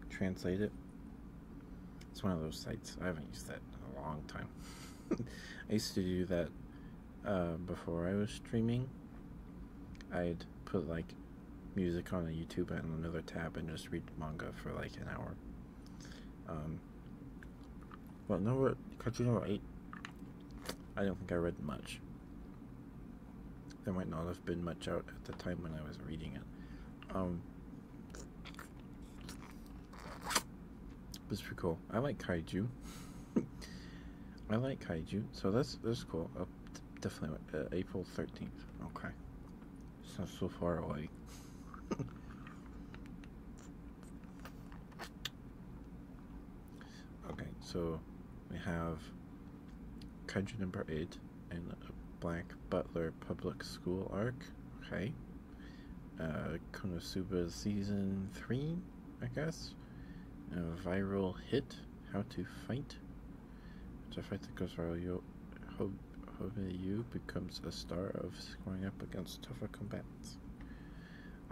translate it. It's one of those sites. I haven't used that in a long time. I used to do that before I was streaming, I'd put like music on a YouTube and another tab and just read manga for like an hour. But cartoon number 8, I don't think I read much. There might not have been much out at the time when I was reading it. It's pretty cool. I like kaiju. I like kaiju, so that's cool. Definitely April 13th. Okay, it's not so far away. Okay, so we have kaiju number 8 and Black Butler Public School arc. Okay, Konosuba season 3, I guess. A viral hit. How to fight. To fight that goes viral, Hobeyu becomes a star of scoring up against tougher combatants.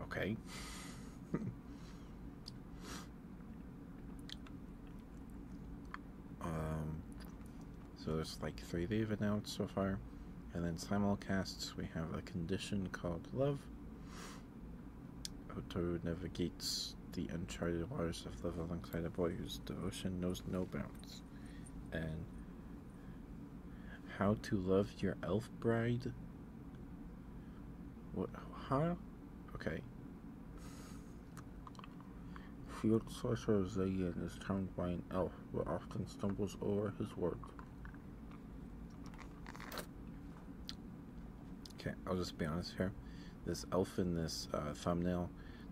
Okay. So there's like 3 they've announced so far. And then simulcasts, we have a condition called Love. Otoru navigates the uncharted waters of love alongside a boy whose devotion knows no bounds. And How to Love Your Elf Bride? What? Huh? Okay. Field sorcerer Zayan is charmed by an elf, but often stumbles over his words. Okay, I'll just be honest here. This elf in this thumbnail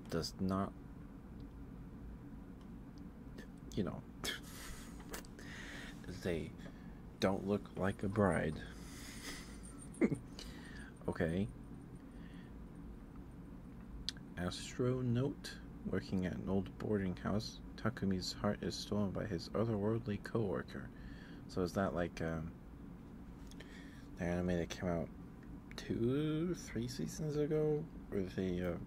does not, you know, they don't look like a bride. Okay. Astronaut, working at an old boarding house, Takumi's heart is stolen by his otherworldly co-worker. So is that like the anime that came out 2-3 seasons ago, or the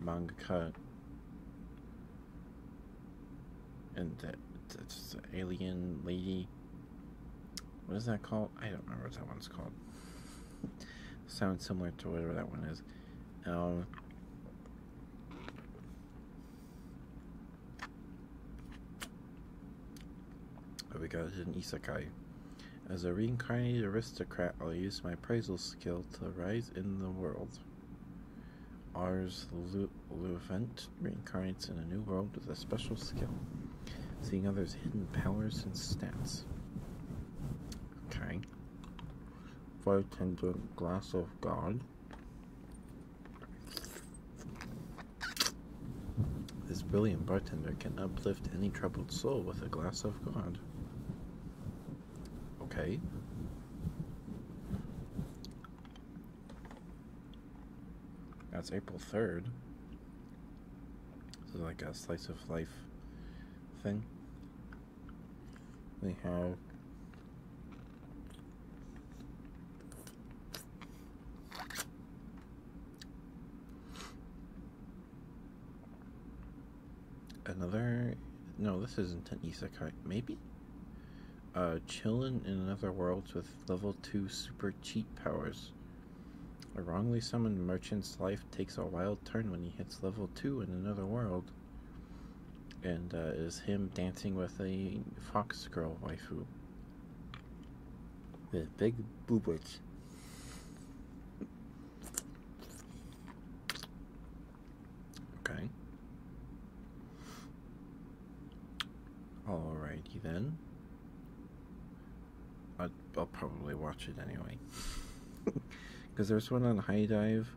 mangaka and it's the alien lady? What is that called? I don't remember what that one's called. Sounds similar to whatever that one is. We got an isekai. As a reincarnated aristocrat, I'll use my appraisal skill to rise in the world. Ars Luvent reincarnates in a new world with a special skill, seeing others' hidden powers and stats. Okay. Bartender Glass of God. This brilliant bartender can uplift any troubled soul with a glass of God. Okay. That's April 3rd. This is like a slice of life thing. We have another. No, this isn't an isekai. Maybe? Chillin' in another world with level 2 super cheat powers. A wrongly summoned merchant's life takes a wild turn when he hits level 2 in another world. And is him dancing with a fox girl waifu. With big boobage. Okay. Alrighty then. I'll probably watch it anyway. Because there's one on High Dive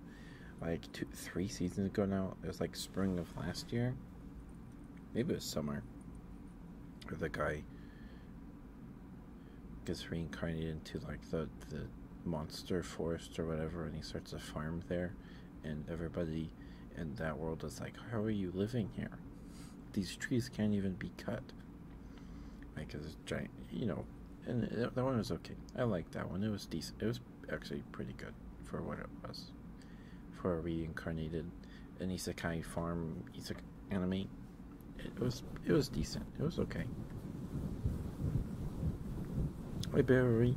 like 3 seasons ago now. It was like spring of last year. Maybe it was summer. Where the guy gets reincarnated into like the monster forest or whatever, and he starts a farm there, and everybody in that world is like, how are you living here? These trees can't even be cut. Like it's giant, you know. And that one was okay. I liked that one. It was decent. It was actually pretty good for what it was. For a reincarnated an isekai farm isekai anime. It was decent. It was okay. Hi, Barry.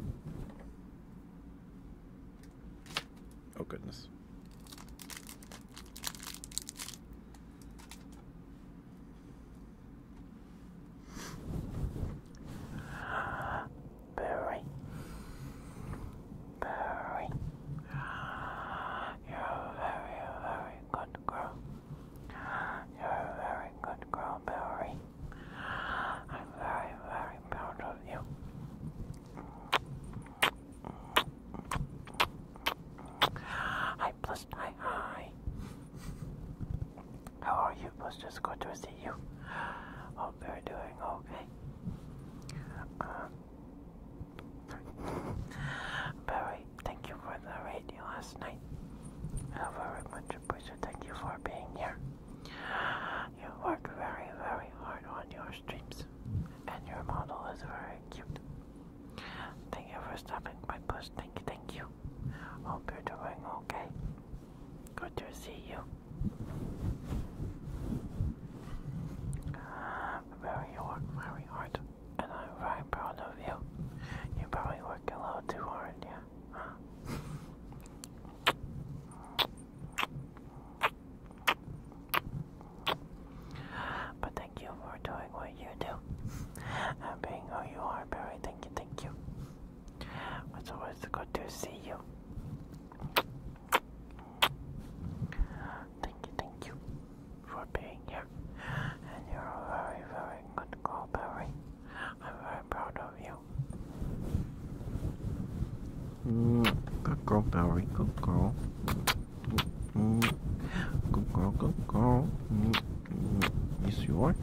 Oh, goodness. Barry. Barry. You're a very, very good girl. You're a very good girl, Barry. I'm very, very proud of you. Hi, Plus. Hi, hi. How are you, Plus? Just good to see you. Hope you're doing okay. Barry, thank you for the radio last night. I very much appreciate. Thank you for being here. You work very, very hard on your streams, and your model is very cute. Thank you for stopping by, Puss. Thank you, thank you. Hope you're doing okay. Good to see you. Barry, you work very hard, and I'm very proud of you. You probably work a little too hard, yeah. But thank you for doing what you do and being who you are, Barry. Thank you, thank you. It's always good to see you. Thank you for being here. And you're a very, very good girl, Barry. I'm very proud of you. Good girl, Barry. Good girl. Good girl, good girl. Yes, you are.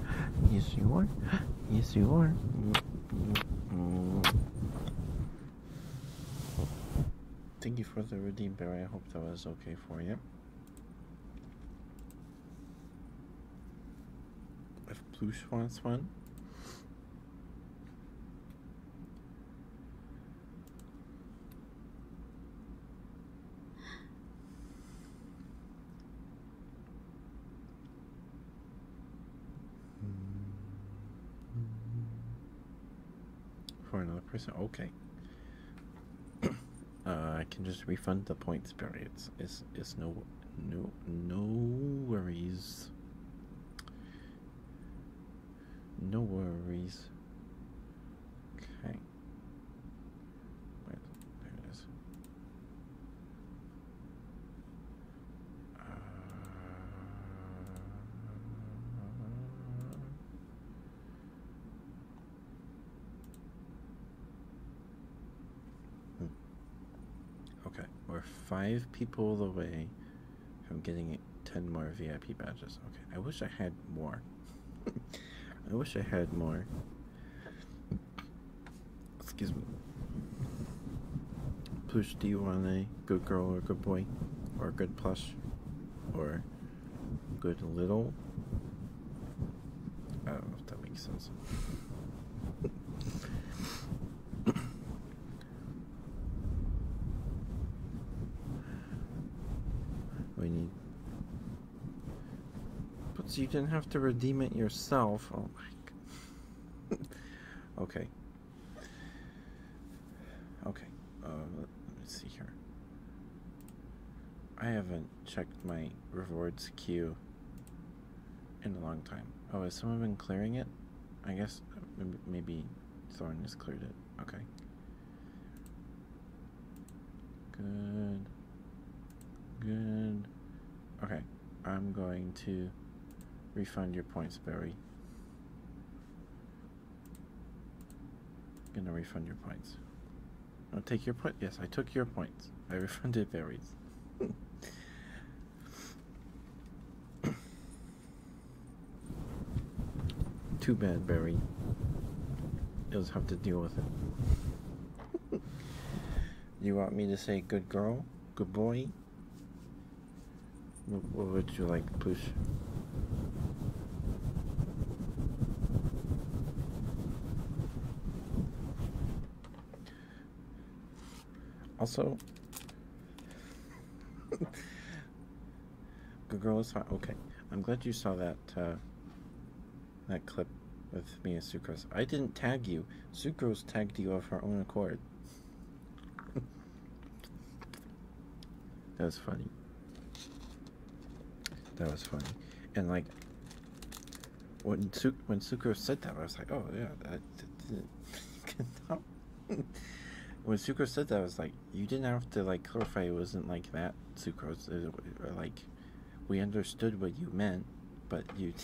Yes, you are. Yes, you are. Thank you for the redeem, Barry. I hope that was okay for you. If Plush wants one. For another person, okay. I can just refund the points, Barry. It's no worries. No worries. Okay. Wait, there it is. Okay, we're 5 people away from getting 10 more VIP badges. Okay, I wish I had more. I wish I had more. Excuse me. Plush, do you want a good girl or good boy? Or good plush? Or good little? I don't know if that makes sense. We need... But you didn't have to redeem it yourself. Oh my god. Okay. Okay. Let me see here. I haven't checked my rewards queue in a long time. Oh, has someone been clearing it? I guess maybe Thorn has cleared it. Okay. Good. Good. Okay. I'm going to refund your points, Barry. Gonna refund your points. I'll take your point. Yes, I took your points. I refunded Barry's. Too bad, Barry. You'll just have to deal with it. You want me to say good girl? Good boy? What would you like, Push? Also, good girl is fine. Okay, I'm glad you saw that that clip with me and Sucrose. I didn't tag you. Sucrose tagged you of her own accord. That was funny. That was funny. And like when Sucrose said that, I was like, oh yeah, when Sucrose said that, I was like, you didn't have to like clarify it wasn't like that, Sucrose. Like, we understood what you meant, but you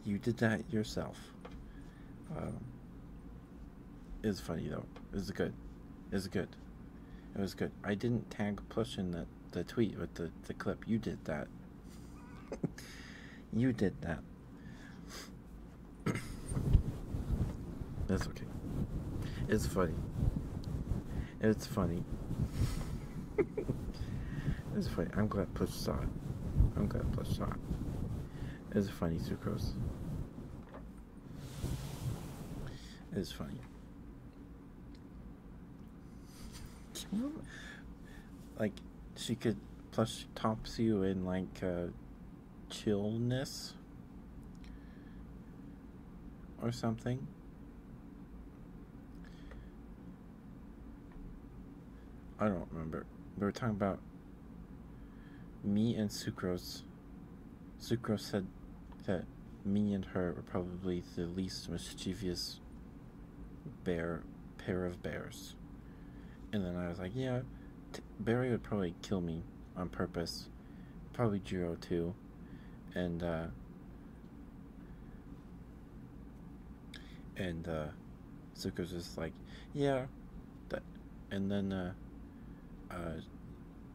you did that yourself. It was funny though. It was good. It was good. It was good. I didn't tag Plush in the tweet with the clip. You did that. You did that. That's okay. It's funny. It's funny. It's funny. I'm glad Plush saw it. I'm glad Plush saw it. It's funny, Sucrose. It's funny. Like, she could Plush tops you in like chillness or something. I don't remember. We were talking about me and Sucrose. Sucrose said that me and her were probably the least mischievous pair of bears. And then I was like, yeah, Barry would probably kill me on purpose. Probably Jiro too. And Sucrose was like, yeah, that. And then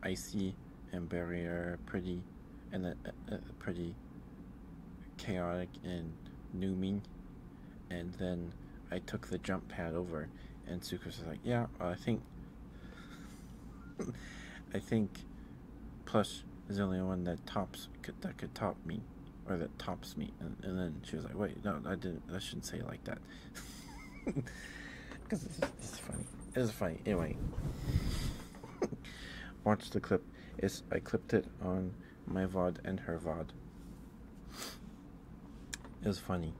Icy and Barry are pretty, and pretty chaotic and Numi. And then I took the jump pad over, and Sucrose was like, yeah, I think Plush is the only one that could top me, or that tops me. And then she was like, wait, no, I shouldn't say it like that. Because it's funny. It's funny. Anyway, watch the clip. I clipped it on my VOD and her VOD. It was funny.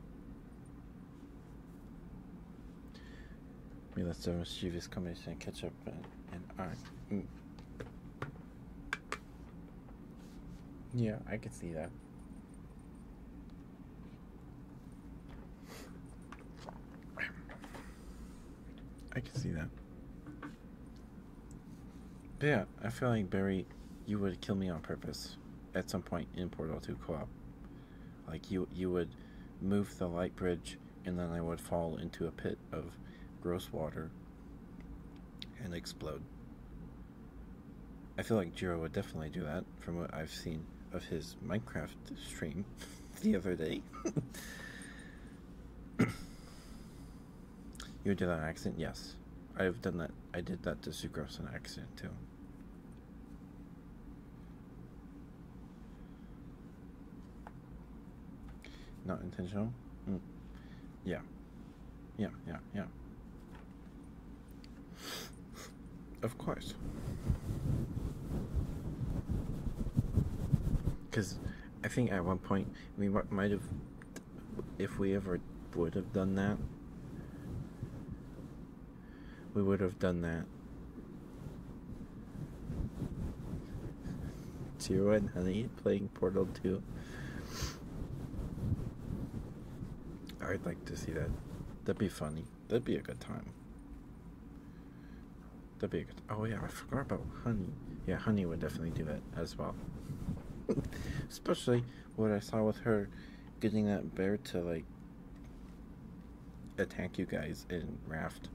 Maybe that's the mischievous combination of ketchup and I. Yeah, I could see that. I can see that. But yeah, I feel like Barry, you would kill me on purpose at some point in Portal 2 co-op. Like you would move the light bridge, and then I would fall into a pit of gross water and explode. I feel like Jiro would definitely do that from what I've seen of his Minecraft stream the other day. You would do that on accident? Yes. I've done that. I did that to Sucrose on accident too. Not intentional? Yeah. Yeah. Of course. Because I think at one point we might have, if we ever would have done that, we would have done that. Jiro and Honey playing Portal 2. I'd like to see that. That'd be funny. That'd be a good time. That'd be a good. Oh yeah, I forgot about Honey. Yeah, Honey would definitely do that as well. Especially what I saw with her getting that bear to like attack you guys in Raft.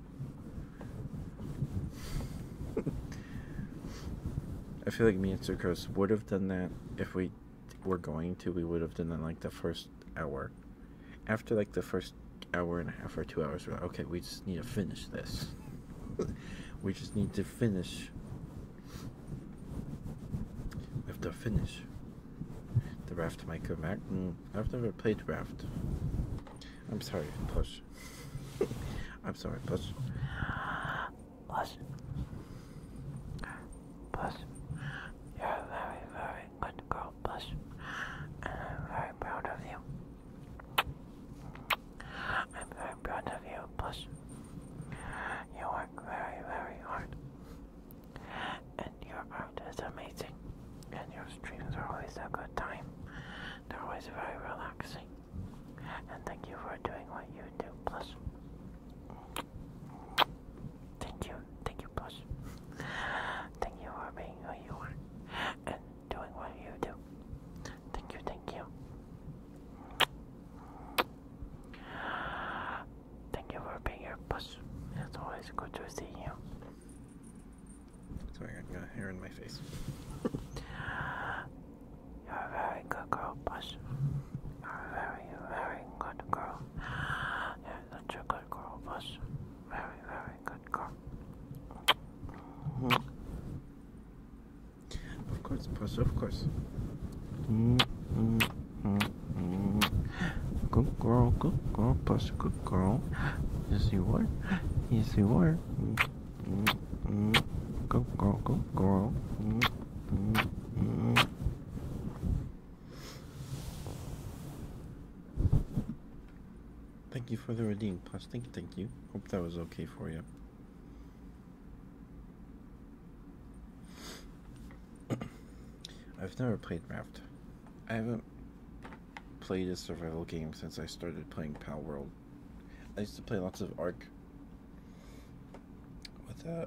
I feel like me and Sucrose would have done that if we were going to. We would have done that like the first hour. After like the first hour and a half or 2 hours, we're like, okay, we just need to finish this. We just need to finish. We have to finish. The Raft might come back. I've never played Raft. I'm sorry, Plush. I'm sorry, Plush. Plush. Plush. You're a very, very good girl, Plush. And I'm very proud of you. always a good time. They're always very relaxing. And thank you for doing what you do, Plus. Thank you, Plus. Thank you for being who you are and doing what you do. Thank you. Thank you for being here, Plus. It's always good to see you. Sorry, I got hair in my face. You're a very good girl, Plus. You're a very, very good girl. You're such a good girl, Plus. Very, very good girl. Of course, Plus, of course. Good girl, Plus, good girl. Yes, you are. Yes, you are. Good girl. Thank you for the redeem, Plus. Thank you. Hope that was okay for you. I've never played Raft. I haven't played a survival game since I started playing Palworld. I used to play lots of Ark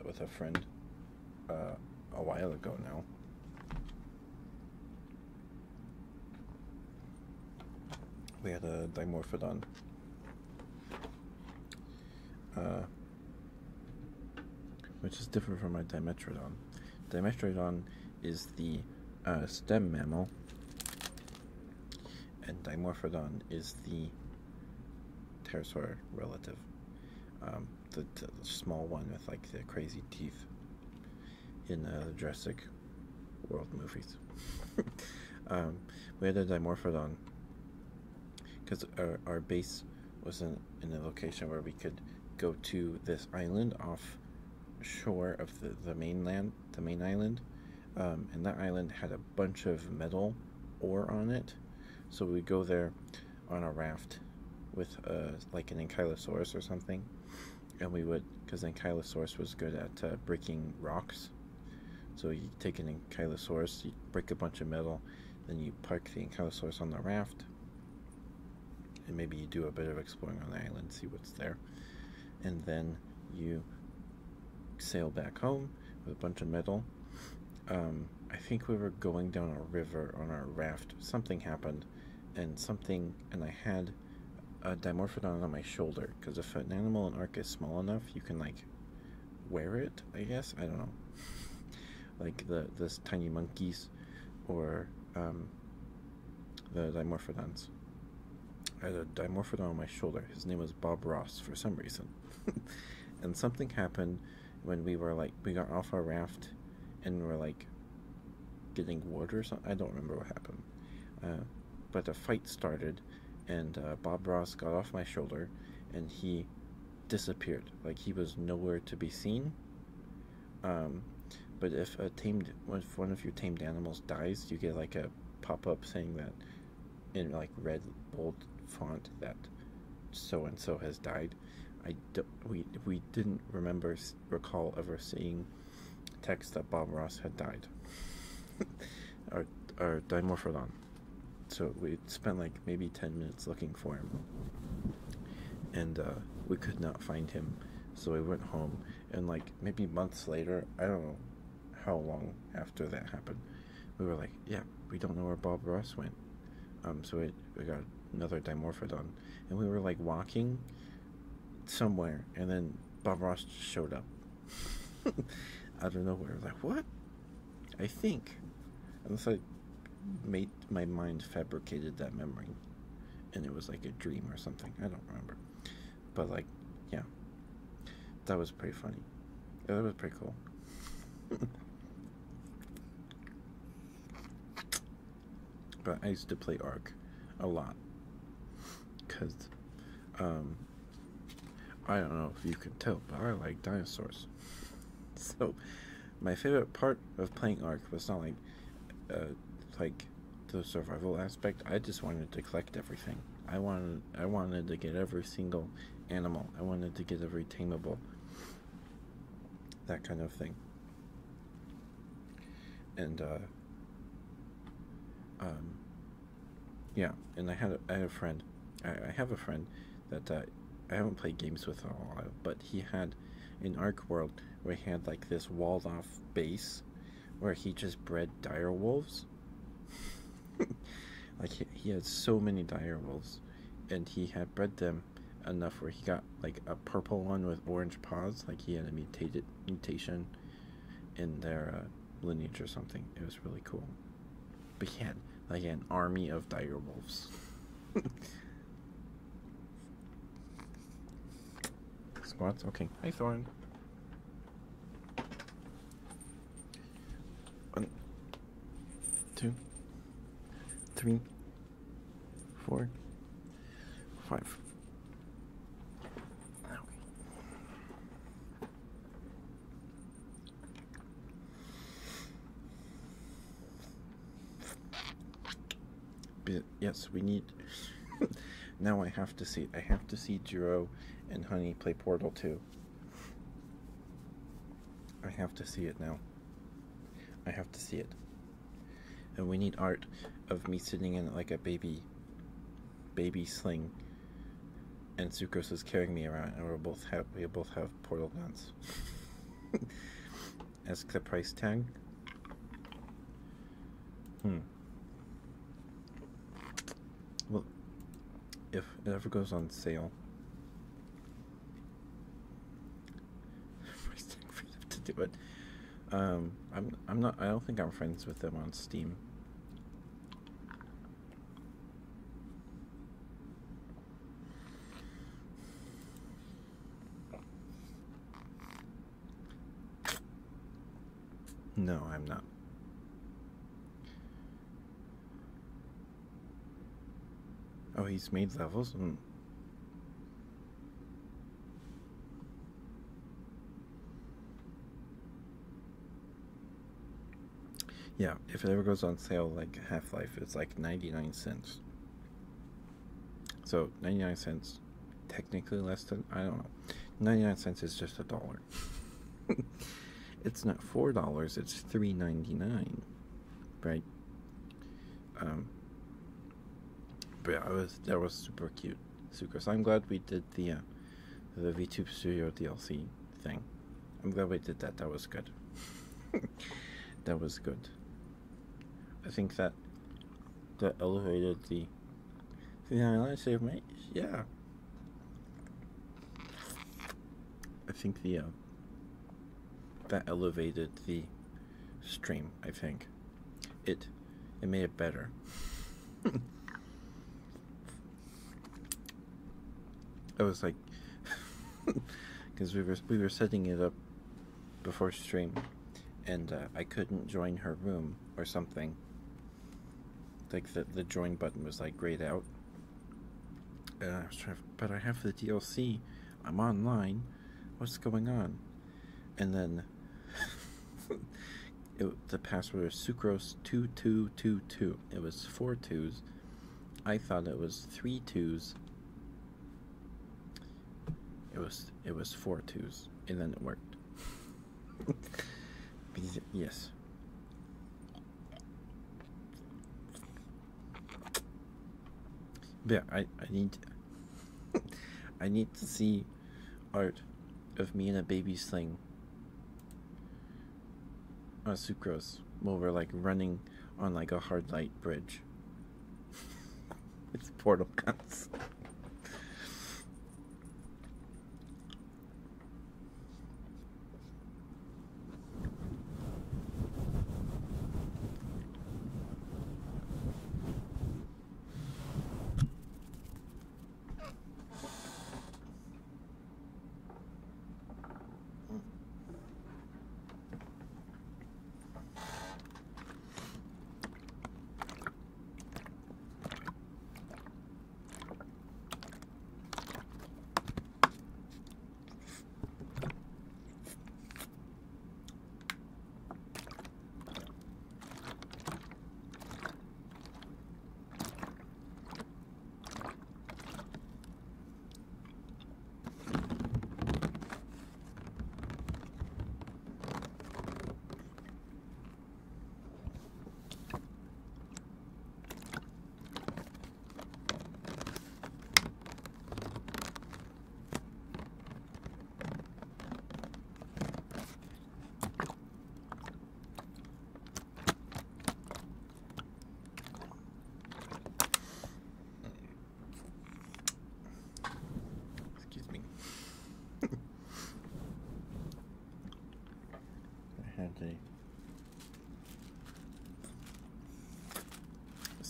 with a friend a while ago now. We had a Dimorphodon. Which is different from my Dimetrodon. Dimetrodon is the stem mammal, and Dimorphodon is the pterosaur relative. The small one with like the crazy teeth in the Jurassic World movies. We had a Dimorphodon because our base was in a location where we could go to this island off shore of the main island, and that island had a bunch of metal ore on it, so we'd go there on a raft with like an Ankylosaurus or something, and we would, because Ankylosaurus was good at breaking rocks, so you take an Ankylosaurus, you break a bunch of metal, then you park the Ankylosaurus on the raft, and maybe you do a bit of exploring on the island, see what's there, and then you sail back home with a bunch of metal. I think we were going down a river on our raft. Something happened, and I had a Dimorphodon on my shoulder, because if an animal in Ark is small enough, you can like wear it, I guess. I don't know. Like this tiny monkeys or the Dimorphodons. I had a Dimorphodon on my shoulder. His name was Bob Ross for some reason. And something happened when we got off our raft and we were like getting water or something. I don't remember what happened. But a fight started, and Bob Ross got off my shoulder and he disappeared. Like, he was nowhere to be seen. But if one of your tamed animals dies, you get like a pop-up saying that in like red bold font that so and so has died. We didn't recall ever seeing text that Bob Ross had died. our Dimorphodon. So we spent like maybe 10 minutes looking for him, and we could not find him. So we went home, and like maybe months later, I don't know how long after that happened, we were like, yeah, we don't know where Bob Ross went. So we got another Dimorphodon, and we were like walking somewhere, and then Bob Ross just showed up out of nowhere. Like, what? I think, unless I made my mind fabricated that memory, and it was like a dream or something. I don't remember, but like, yeah, that was pretty funny. Yeah, that was pretty cool. But I used to play Ark a lot, because I don't know if you can tell, but I like dinosaurs. So my favorite part of playing Ark was not like the survival aspect. I just wanted to collect everything. I wanted to get every single animal. I wanted to get every tameable. That kind of thing. And Yeah, and I had a friend. I have a friend that I haven't played games with in a while, but he had in Ark World where he had like this walled off base where he just bred dire wolves. Like he had so many dire wolves, and he had bred them enough where he got like a purple one with orange paws, like he had a mutation in their lineage or something. It was really cool. But he had like an army of dire wolves. Squats? Okay. Hi, Thorn. 1, 2, 3, 4, 5. But yes, we need. Now I have to see. I have to see Jiro and Honey play Portal 2. I have to see it now. I have to see it. And we need art of me sitting in like a baby sling, and Sucrose is carrying me around, and we both have portal guns. Ask the price tag. Well, if it ever goes on sale, price tag for them to do it. I'm not. I don't think I'm friends with them on Steam. No, I'm not. Oh, he's made levels? Yeah, if it ever goes on sale like Half-Life, it's like 99 cents. So 99 cents, technically less than, I don't know. 99 cents is just $1. It's not $4, it's $3.99, right? But yeah, that was super cute. Sucrose. I'm glad we did the VTube Studio DLC thing. I'm glad we did that. That was good. That was good. I think that elevated the lightsaber, mate. Yeah. I think that elevated the stream. I think it made it better. I was like, because we were setting it up before stream, and I couldn't join her room or something. Like the join button was like grayed out, and I was trying, but I have the DLC. I'm online. What's going on? And then the password was Sucrose2222. It was 4 2s. I thought it was 3 2s. It was 4 2s, and then it worked. Yes. But yeah, I need to see art of me in a baby sling on Sucrose while we're like running on like a hard light bridge. It's portal guns.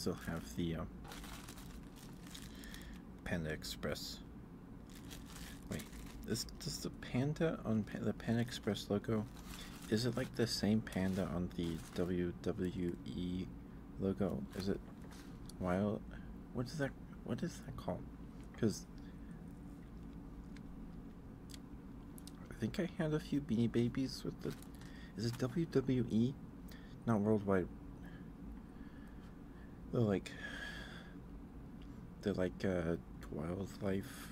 still have the Panda Express. Wait, does the panda on the Panda Express logo, is it like the same panda on the WWE logo? Is it wild? What is that called? Because I think I had a few Beanie Babies with the, is it WWE? Not worldwide. They're like wildlife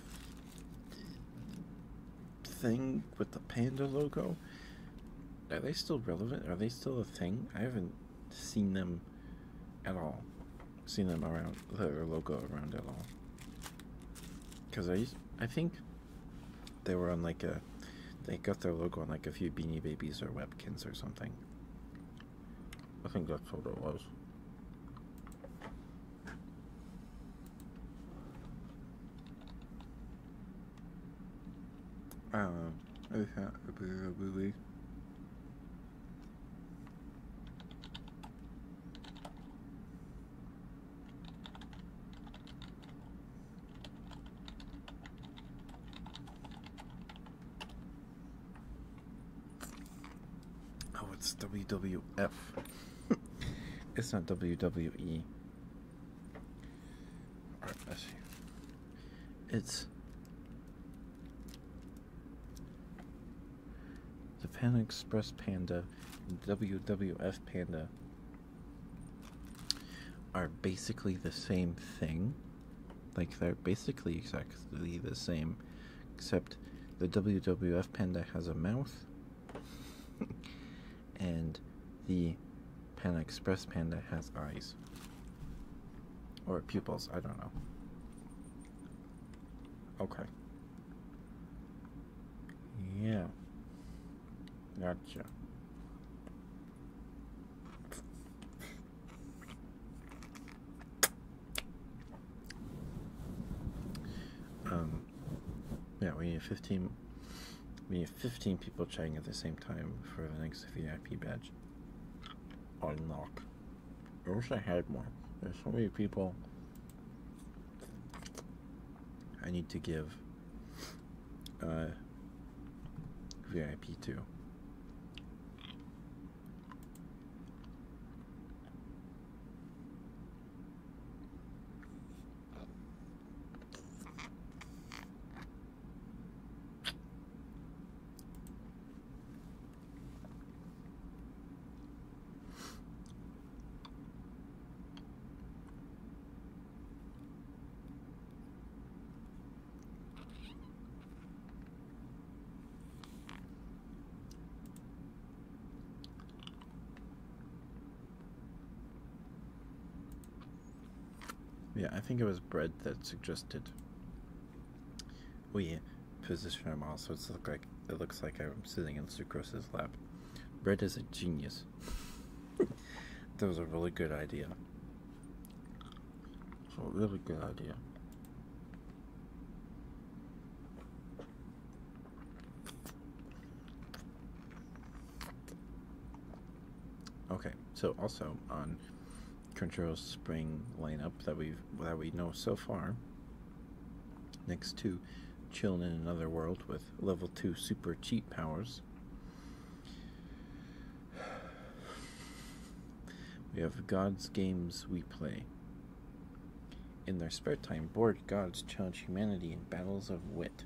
thing with the panda logo. Are they still relevant? Are they still a thing? I haven't seen them at all. Seen them around, their logo around at all. Because I think they were on like they got their logo on like a few Beanie Babies or Webkins or something. I think that's what it was. Oh, it's WWF. It's not WWE. Alright, let's see. It's the Panda Express Panda and WWF Panda are basically the same thing. Like, they're basically exactly the same, except the WWF Panda has a mouth and the Panda Express Panda has eyes. Or pupils, I don't know. Okay. Yeah. Gotcha. Yeah, we need 15 people chatting at the same time for the next VIP badge. Unlock. I wish I had more. There's so many people I need to give VIP to. Yeah, I think it was Bread that suggested we position our model so it looks like I'm sitting in Sucrose's lap. Bread is a genius. That was a really good idea. So a really good idea. Okay, so also on Crunchyroll's spring lineup that we know so far, next to Chillin' in Another World with level 2 super cheat powers, we have Gods Games We Play. In their spare time, bored gods challenge humanity in battles of wits.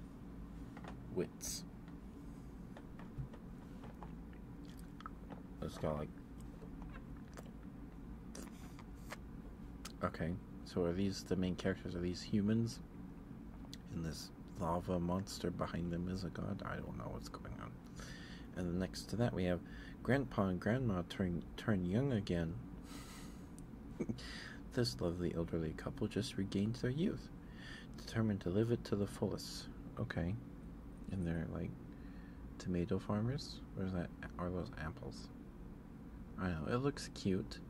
Let's go like. Okay, so are these the main characters? Are these humans? And this lava monster behind them is a god? I don't know what's going on. And then next to that we have Grandpa and Grandma turn young again. This lovely elderly couple just regained their youth, determined to live it to the fullest. Okay. And they're like tomato farmers? Or is that, are those apples? I don't know, it looks cute.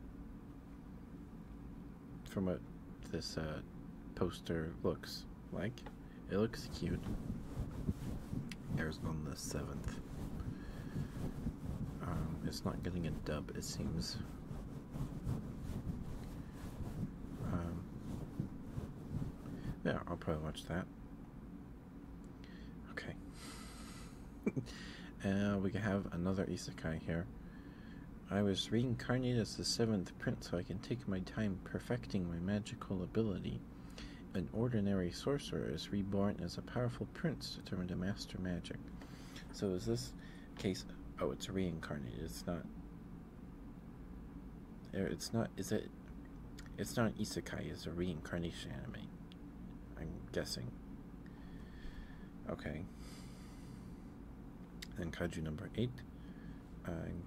From what this poster looks like. It looks cute. Airs on the 7th. It's not getting a dub, it seems. Yeah, I'll probably watch that. Okay. We can have another isekai here. I was reincarnated as the 7th prince so I can take my time perfecting my magical ability. An ordinary sorcerer is reborn as a powerful prince determined to master magic. So is this case... Oh, it's reincarnated. It's not... It's not... Is it... It's not an isekai. It's a reincarnation anime. I'm guessing. Okay. Then kaiju number 8.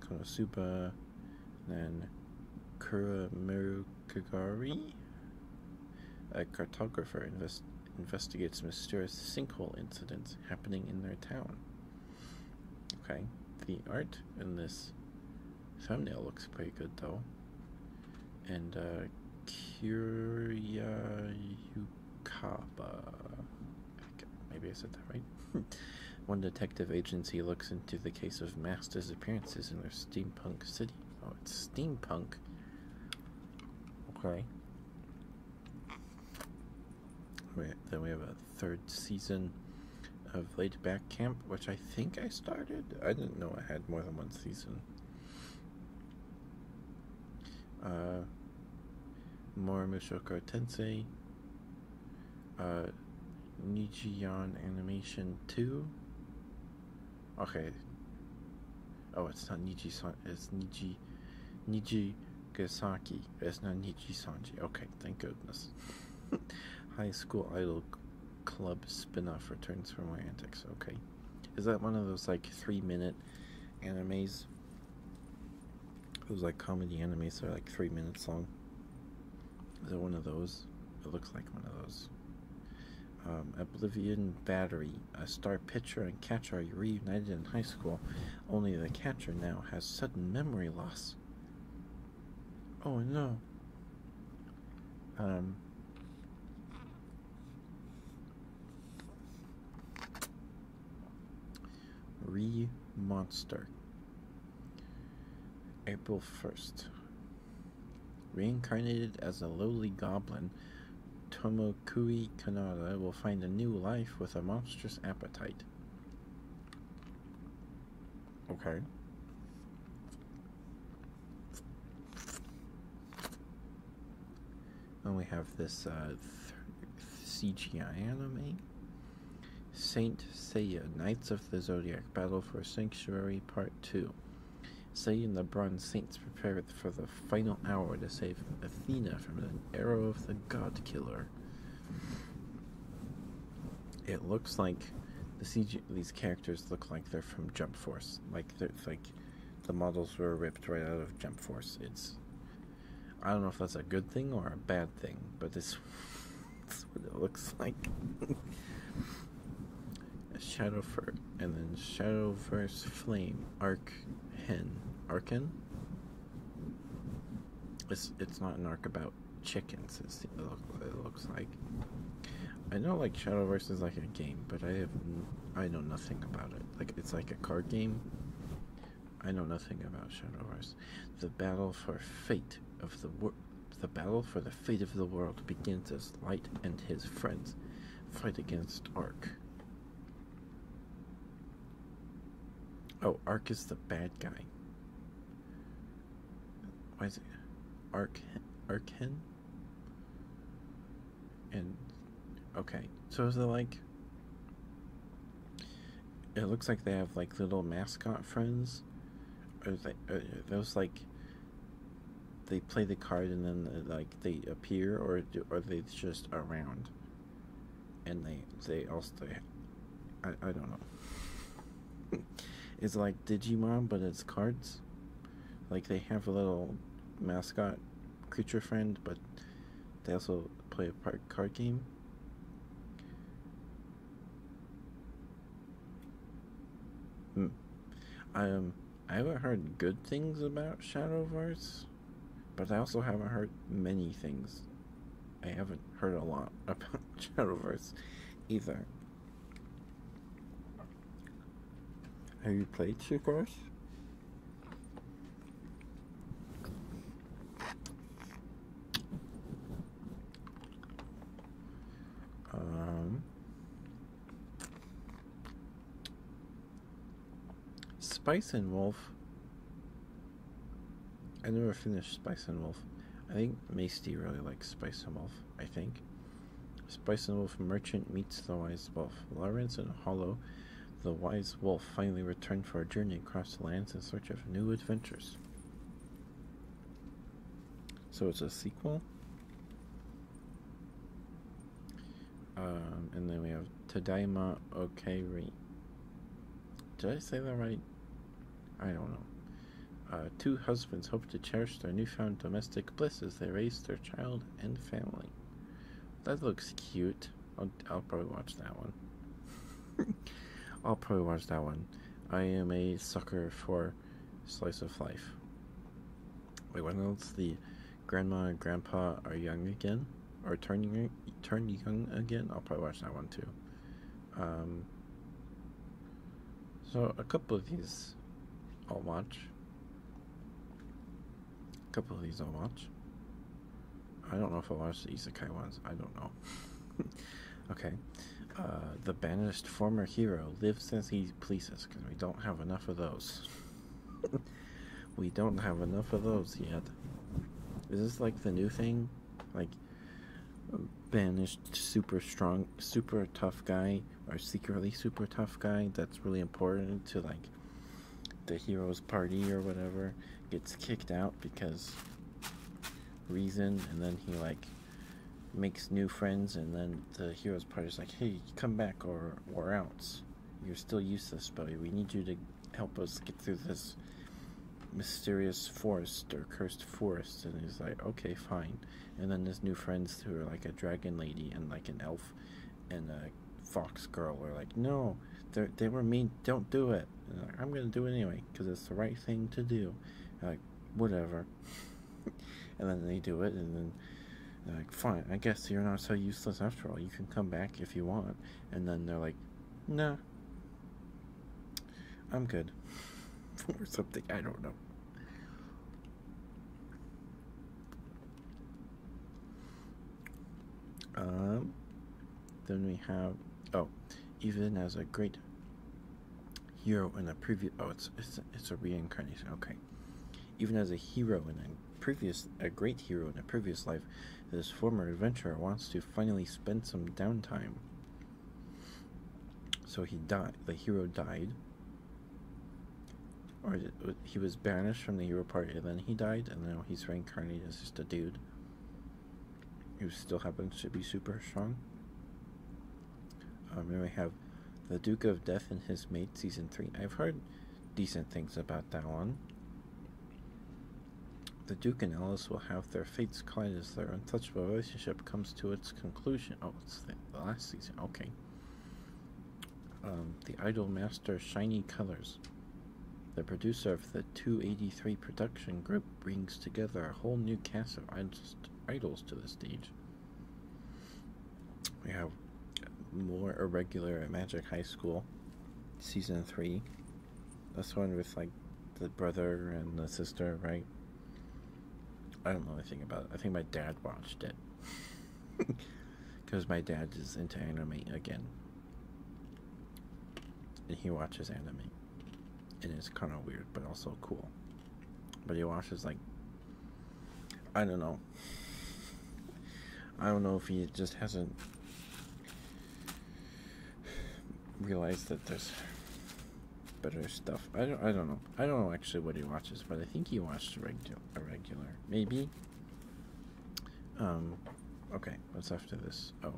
Konosuba. Then Kuramiru Kagari. A cartographer investigates mysterious sinkhole incidents happening in their town. Okay. The art in this thumbnail looks pretty good though. And Kurya Yukaba. Maybe I said that right. One detective agency looks into the case of mass disappearances in their steampunk city. Oh, it's steampunk. Okay. Then we have a 3rd season of Laid Back Camp, which I think I started. I didn't know I had more than 1 season. More Mushoku Tensei. Nijiyon Animation 2. Okay. Oh, it's not Niji-san. It's Niji Gasaki. It's not Niji Sanji. Okay, thank goodness. High School Idol Club spin-off returns for more antics. Okay. Is that one of those like 3-minute animes? Those like comedy animes that are like 3 minutes long. Is it one of those? It looks like one of those. Oblivion Battery. A star pitcher and catcher are reunited in high school. Only the catcher now has sudden memory loss. Oh no. Monster. April 1st. Reincarnated as a lowly goblin, Tomokui Kanada will find a new life with a monstrous appetite. Okay. And we have this CGI anime. Saint Seiya, Knights of the Zodiac, Battle for Sanctuary Part 2. Seiya and the Bronze Saints prepare for the final hour to save Athena from the arrow of the God Killer. It looks like these characters look like they're from Jump Force. Like the models were ripped right out of Jump Force. I don't know if that's a good thing or a bad thing, but that's what it looks like. Shadowfur, and then Shadowverse Flame, Arken? It's not an arc about chickens, it looks like. I know like Shadowverse is like a game, but I know nothing about it. Like it's like a card game. I know nothing about Shadowverse. The battle for the fate of the world begins as Light and his friends fight against Ark. Oh, Ark is the bad guy. Why is it Arken? And okay, so is it like? It looks like they have like little mascot friends. Or are those like they play the card and then like they appear, or are they just around? And they also I don't know. It's like Digimon, but it's cards. Like they have a little mascot creature friend, but they also play a card game. I haven't heard good things about Shadowverse, but I also haven't heard many things. I haven't heard a lot about Shadowverse either. Have you played Shadowverse? Spice and Wolf. I never finished Spice and Wolf. I think Maesty really likes Spice and Wolf, I think. Spice and Wolf Merchant meets the Wise Wolf. Lawrence and Hollow, the Wise Wolf, finally return for a journey across the lands in search of new adventures. So it's a sequel. And then we have Tadaima Okari. Did I say that right? I don't know. Two husbands hope to cherish their newfound domestic bliss as they raise their child and family. That looks cute. I'll probably watch that one. I'll probably watch that one. I am a sucker for slice of life. Wait, when else the grandma and grandpa are young again? Or turn young again? I'll probably watch that one too. So a couple of these I'll watch. I don't know if I'll watch the isekai ones. I don't know. Okay. The banished former hero lives as he pleases, because we don't have enough of those. We don't have enough of those yet. Is this like the new thing? Like, banished super strong, super tough guy, or secretly super tough guy that's really important to, like, the hero's party or whatever, gets kicked out because reason, and then he, like, makes new friends, and then the hero's party's like, hey, come back or else. You're still useless, buddy. We need you to help us get through this mysterious forest or cursed forest. And he's like, okay, fine. And then his new friends who are like a dragon lady and like an elf and a fox girl are like, no, they were mean, don't do it. And like, I'm gonna do it anyway because it's the right thing to do. And like, whatever. And then they do it, and then they're like, fine, I guess you're not so useless after all. You can come back if you want. And then they're like, nah, I'm good. Or something, I don't know. Then we have, even as a great hero in a previous, it's a reincarnation, okay. Even as a hero in a great hero in a previous life, this former adventurer wants to finally spend some downtime. So he died, the hero died, or he was banished from the hero party and then he died, and now he's reincarnated as just a dude who still happens to be super strong. Then we have The Duke of Death and His Mate, Season 3. I've heard decent things about that one. The Duke and Alice will have their fates collide as their untouchable relationship comes to its conclusion. Oh, it's the last season. Okay. The Idol Master Shiny Colors. The producer of the 283 production group brings together a whole new cast of idols to the stage. We have more irregular at Magic High School, Season 3. That's one with, like, the brother and the sister, right? I don't know anything about it. I think my dad watched it. Because my dad is into anime again. And he watches anime. And it's kind of weird, but also cool. But he watches, like, I don't know. I don't know if he just hasn't realized that there's better stuff. I don't know. I don't know actually what he watches, but I think he watched a regular. Maybe. Okay, what's after this? Oh.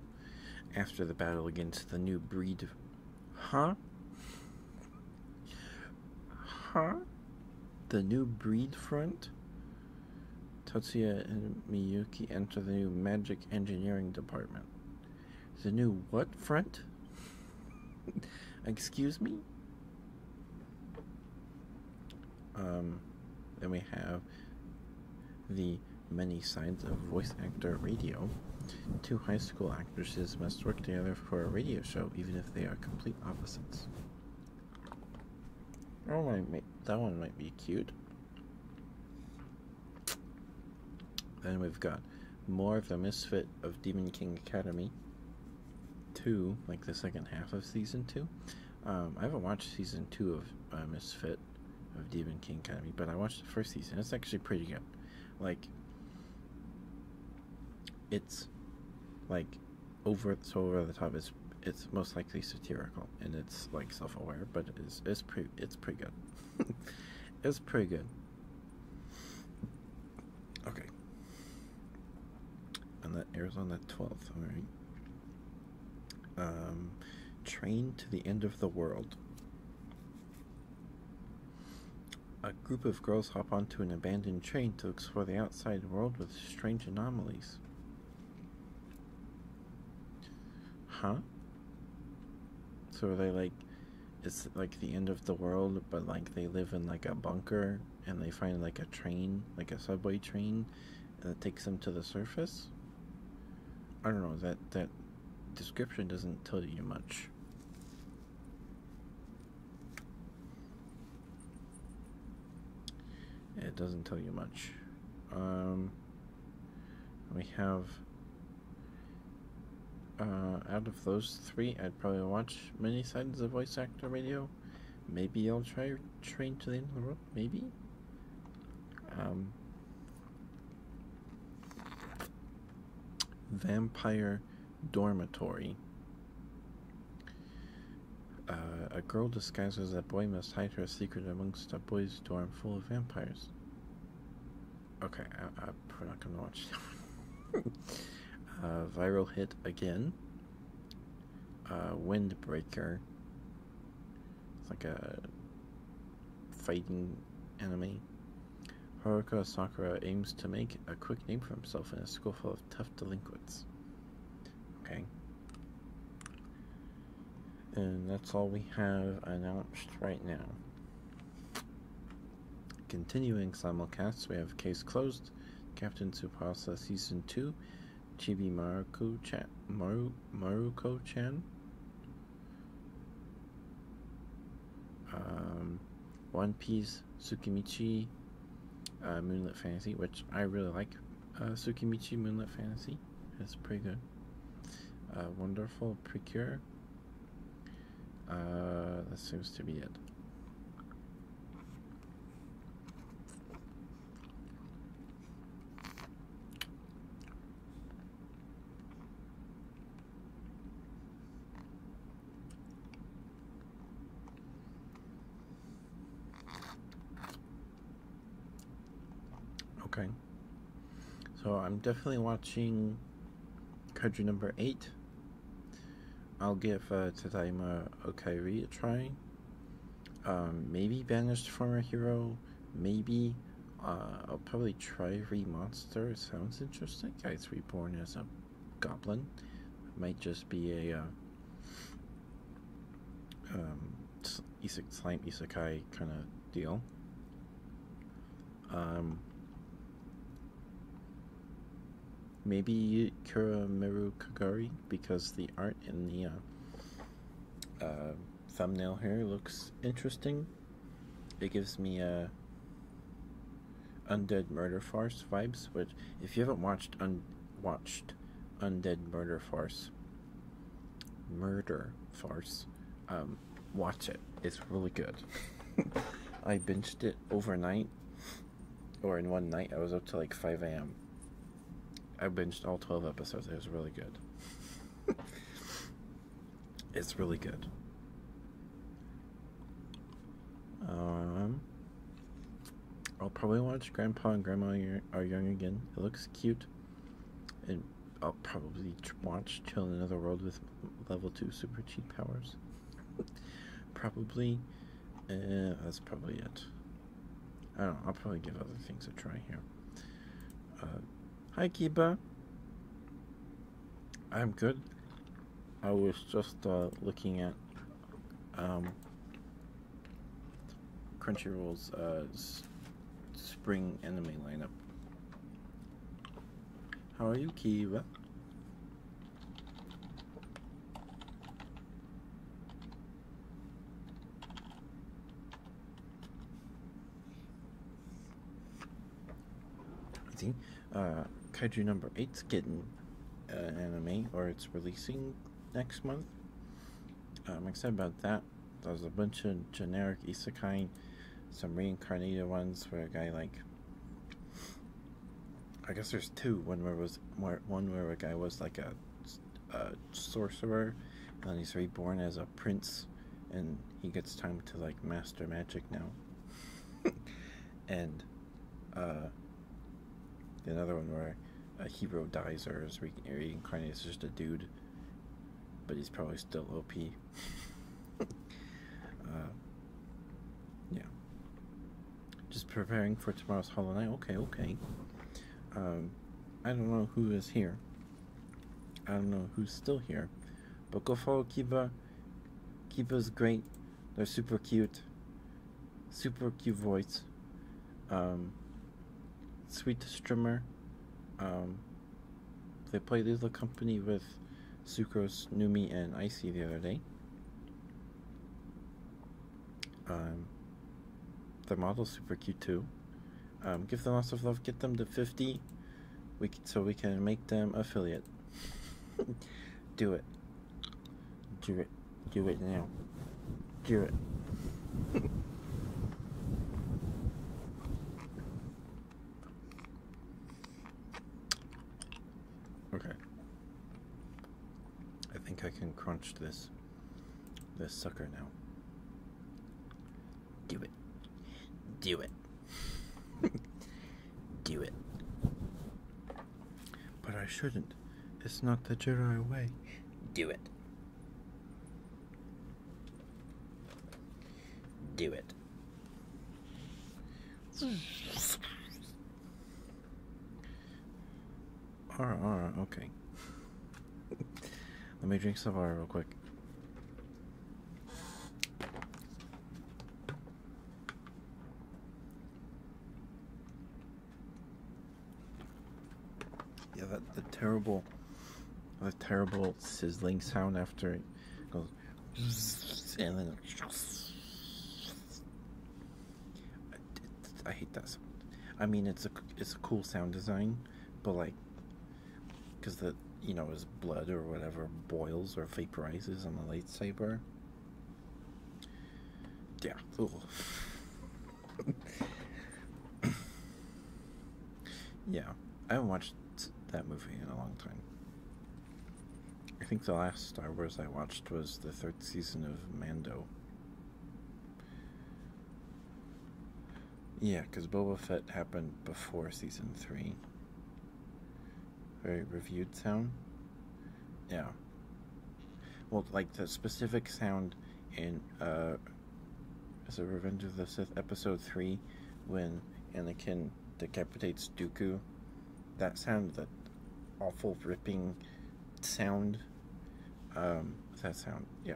After the battle against the new breed. Huh? The new breed front? Tatsuya and Miyuki enter the new magic engineering department. The new what front? Excuse me? Then we have the many sides of voice actor radio. Two high school actresses must work together for a radio show, even if they are complete opposites. Oh, that one might be cute. Then we've got more of the Misfit of Demon King Academy 2, like the second half of Season 2. I haven't watched Season 2 of Misfit, of Demon King Academy, but I watched the first season. It's actually pretty good. Like, it's like over the top. It's most likely satirical and it's like self-aware, but it's pretty good. It's pretty good. Okay, and that airs on the 12th. All right. Train to the End of the World. A group of girls hop onto an abandoned train to explore the outside world with strange anomalies. Huh? So are they like, it's like the end of the world, but like they live in like a bunker and they find like a train, like a subway train, and it takes them to the surface? I don't know, that description doesn't tell you much. It doesn't tell you much. We have out of those three, I'd probably watch Many Sides of Voice Actor Radio. Maybe I'll try Train to the End of the World. Maybe. Vampire Dormitory. A girl disguised as a boy must hide her secret amongst a boys' dorm full of vampires. Okay, I'm probably not gonna watch that one. Viral hit again. Windbreaker. It's like a fighting anime. Haruka Sakura aims to make a quick name for himself in a school full of tough delinquents. Okay. And that's all we have announced right now. Continuing simulcasts, we have Case Closed, Captain Tsubasa Season 2, Chibi Maruko-chan, One Piece, Tsukimichi, Moonlit Fantasy, which I really like. Tsukimichi Moonlit Fantasy is pretty good. Wonderful Precure. That seems to be it. Okay. So I'm definitely watching Kaiju number 8. I'll give Tadaima Okairi a try. Maybe Banished Former Hero. Maybe I'll probably try Re-Monster. It sounds interesting. Guy's reborn as a goblin. It might just be a slime isekai kind of deal. Maybe Kurameru Kagari, because the art in the thumbnail here looks interesting. It gives me Undead Murder Farce vibes, which if you haven't watched Undead Murder Farce, watch it. It's really good. I binged it overnight, or in one night. I was up to like 5 a.m. I binged all 12 episodes. It was really good. It's really good. I'll probably watch Grandpa and Grandma Are Young Again. It looks cute. And I'll probably watch Chill in Another World with level 2 super cheat powers. Probably. That's probably it. I don't know. I'll probably give other things a try here. Hi, Kiba. I'm good. I was just looking at Crunchyroll's spring anime lineup. How are you, Kiba? See, Kaiju number 8's getting an anime, or it's releasing next month. I'm excited about that. There's a bunch of generic isekai some reincarnated ones where a guy like, I guess there's two. One where a guy was like a sorcerer, and he's reborn as a prince, and he gets time to like master magic now. And another one where a hero dies or is reincarnated as just a dude, but he's probably still OP. Yeah. Just preparing for tomorrow's Hollow Knight. Okay. I don't know who is here. I don't know who's still here. But go follow Kiba. Kiba's great. They're super cute. Super cute voice. Sweet streamer. They played Little Company with Sucrose, Numi, and Icy the other day. The model's super cute too. Give them lots of love. Get them to 50. So we can make them affiliate. Do it. Do it. Do it now. Do it. Okay. I think I can crunch this sucker now. Do it. Do it. Do it. But I shouldn't. It's not the Jedi way. Do it. Do it. Alright, okay. Let me drink some water real quick. Yeah, the terrible sizzling sound after it goes, and then I hate that sound. I mean, it's a cool sound design, but like, because his blood or whatever boils or vaporizes on the lightsaber. Yeah. Yeah, I haven't watched that movie in a long time. I think the last Star Wars I watched was the 3rd season of Mando. Yeah, because Boba Fett happened before season 3. Very reviewed sound. Yeah. Well, like the specific sound in is it Revenge of the Sith episode 3 when Anakin decapitates Dooku? That sound, that awful ripping sound. That sound, yeah.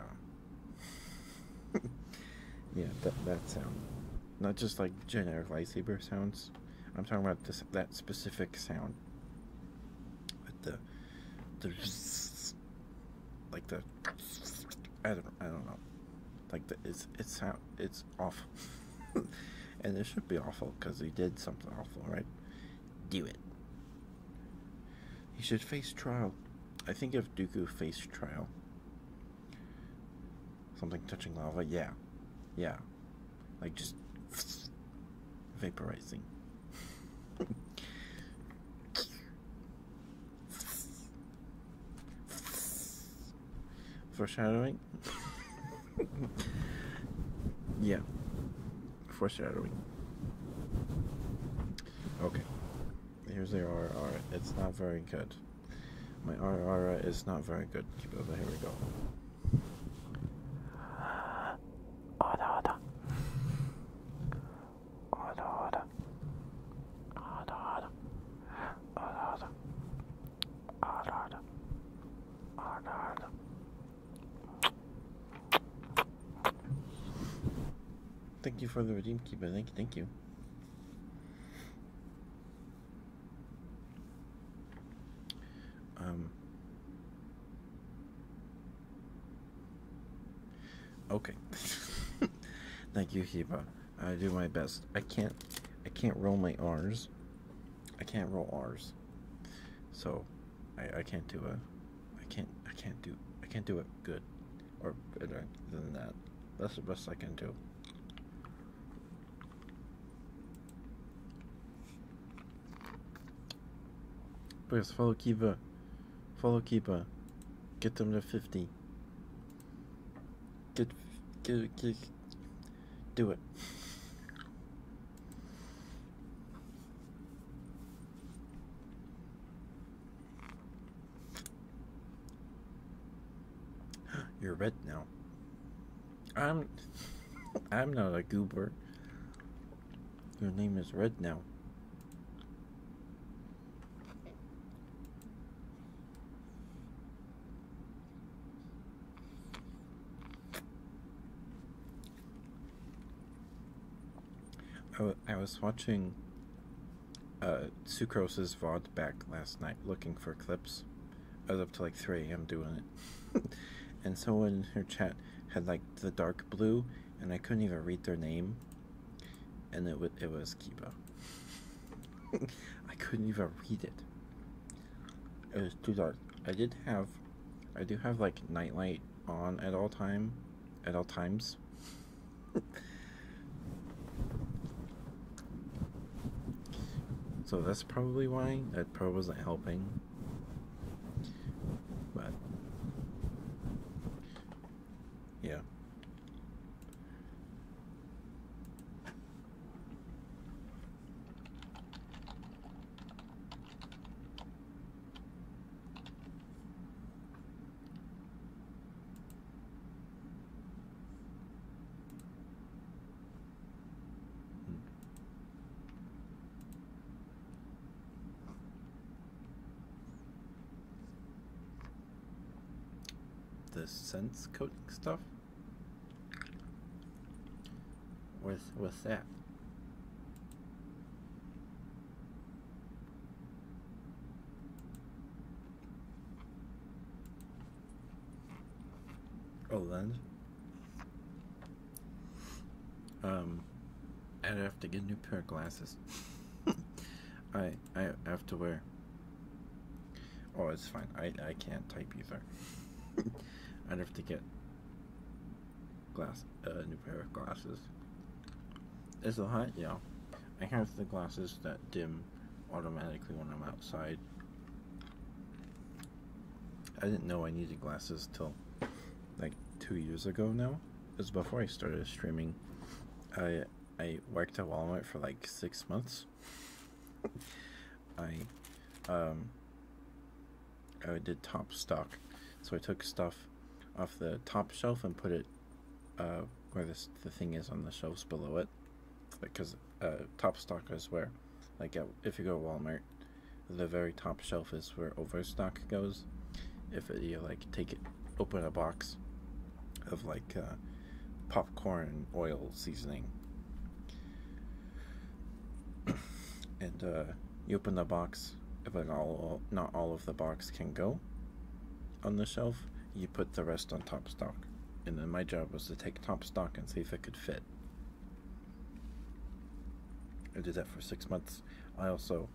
Yeah, that sound. Not just like generic lightsaber sounds. I'm talking about that specific sound. With like the I don't know. Like it's awful. And it should be awful because he did something awful, right? Do it. He should face trial. I think if Dooku faced trial. Something touching lava, yeah. Yeah. Like just vaporizing. Foreshadowing? Yeah. Foreshadowing. Okay. Here's the RR. It's not very good. My RR is not very good. Keep it over. Here we go. Order. Thank you for the redeem keeper. Thank you. Okay. Thank you, Kiba. I do my best. I can't roll my R's. I can't roll R's. So I can't do it good or better than that. That's the best I can do. Please follow Kiva. Follow Kiva. Get them to 50. Get, do it. You're red now. I'm not a goober. Your name is Red now. I was watching Sucrose's VOD back last night looking for clips. I was up to like 3 a.m. doing it. And someone in her chat had like the dark blue, and I couldn't even read their name. And it was Kiba. I couldn't even read it. It was too dark. I do have like nightlight on at all times. So that's probably why that pro wasn't helping. But yeah. The sense coating stuff? What's that? Oh, lens? I'd have to get a new pair of glasses. I have to wear. Oh, it's fine. I can't type either. I'd have to get a new pair of glasses. Is it hot? Yeah. I have the glasses that dim automatically when I'm outside. I didn't know I needed glasses till like 2 years ago now. It was before I started streaming. I worked at Walmart for like 6 months. I did top stock. So I took stuff off the top shelf and put it where the thing is on the shelves below it, because top stock is where, like, if you go to Walmart, the very top shelf is where overstock goes. If you like open a box of like popcorn oil seasoning, and you open the box, if like not all of the box can go on the shelf, you put the rest on top stock. And then my job was to take top stock and see if it could fit. I did that for 6 months. I also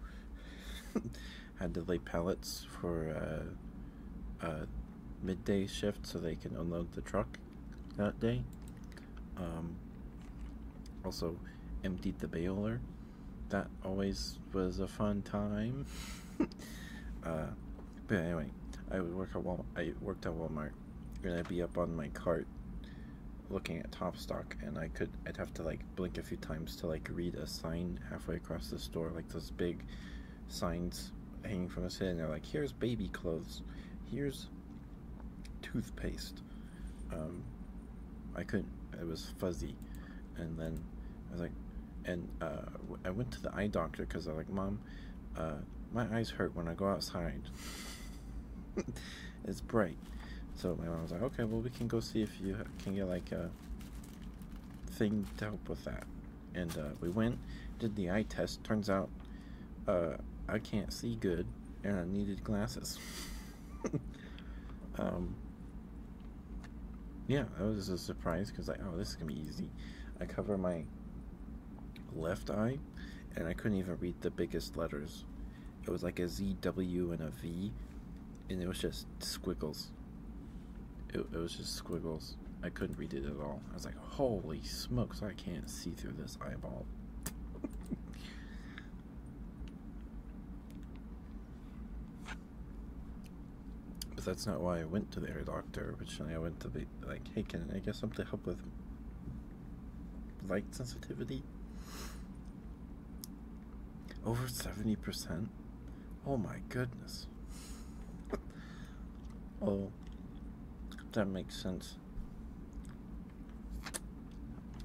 had to lay pallets for a midday shift so they can unload the truck that day. Also emptied the baler. That always was a fun time. But anyway, I worked at Walmart, and I'd be up on my cart looking at top stock, and I'd have to like blink a few times to like read a sign halfway across the store, like those big signs hanging from the ceiling. They're like, here's baby clothes, here's toothpaste. It was fuzzy, and then I was like, I went to the eye doctor because I was like, Mom, my eyes hurt when I go outside. It's bright. So my mom was like, okay, well, we can go see if you can get like a thing to help with that. And we went, did the eye test. Turns out I can't see good, and I needed glasses. Yeah, that was a surprise because oh, this is gonna be easy. I cover my left eye, and I couldn't even read the biggest letters. It was like a Z, W, and a V, and it was just squiggles. It was just squiggles. I couldn't read it at all. I was like, holy smokes, I can't see through this eyeball. But that's not why I went to the eye doctor. Originally, I went to be like, hey, can I get something to help with light sensitivity? Over 70%? Oh my goodness. Oh, that makes sense.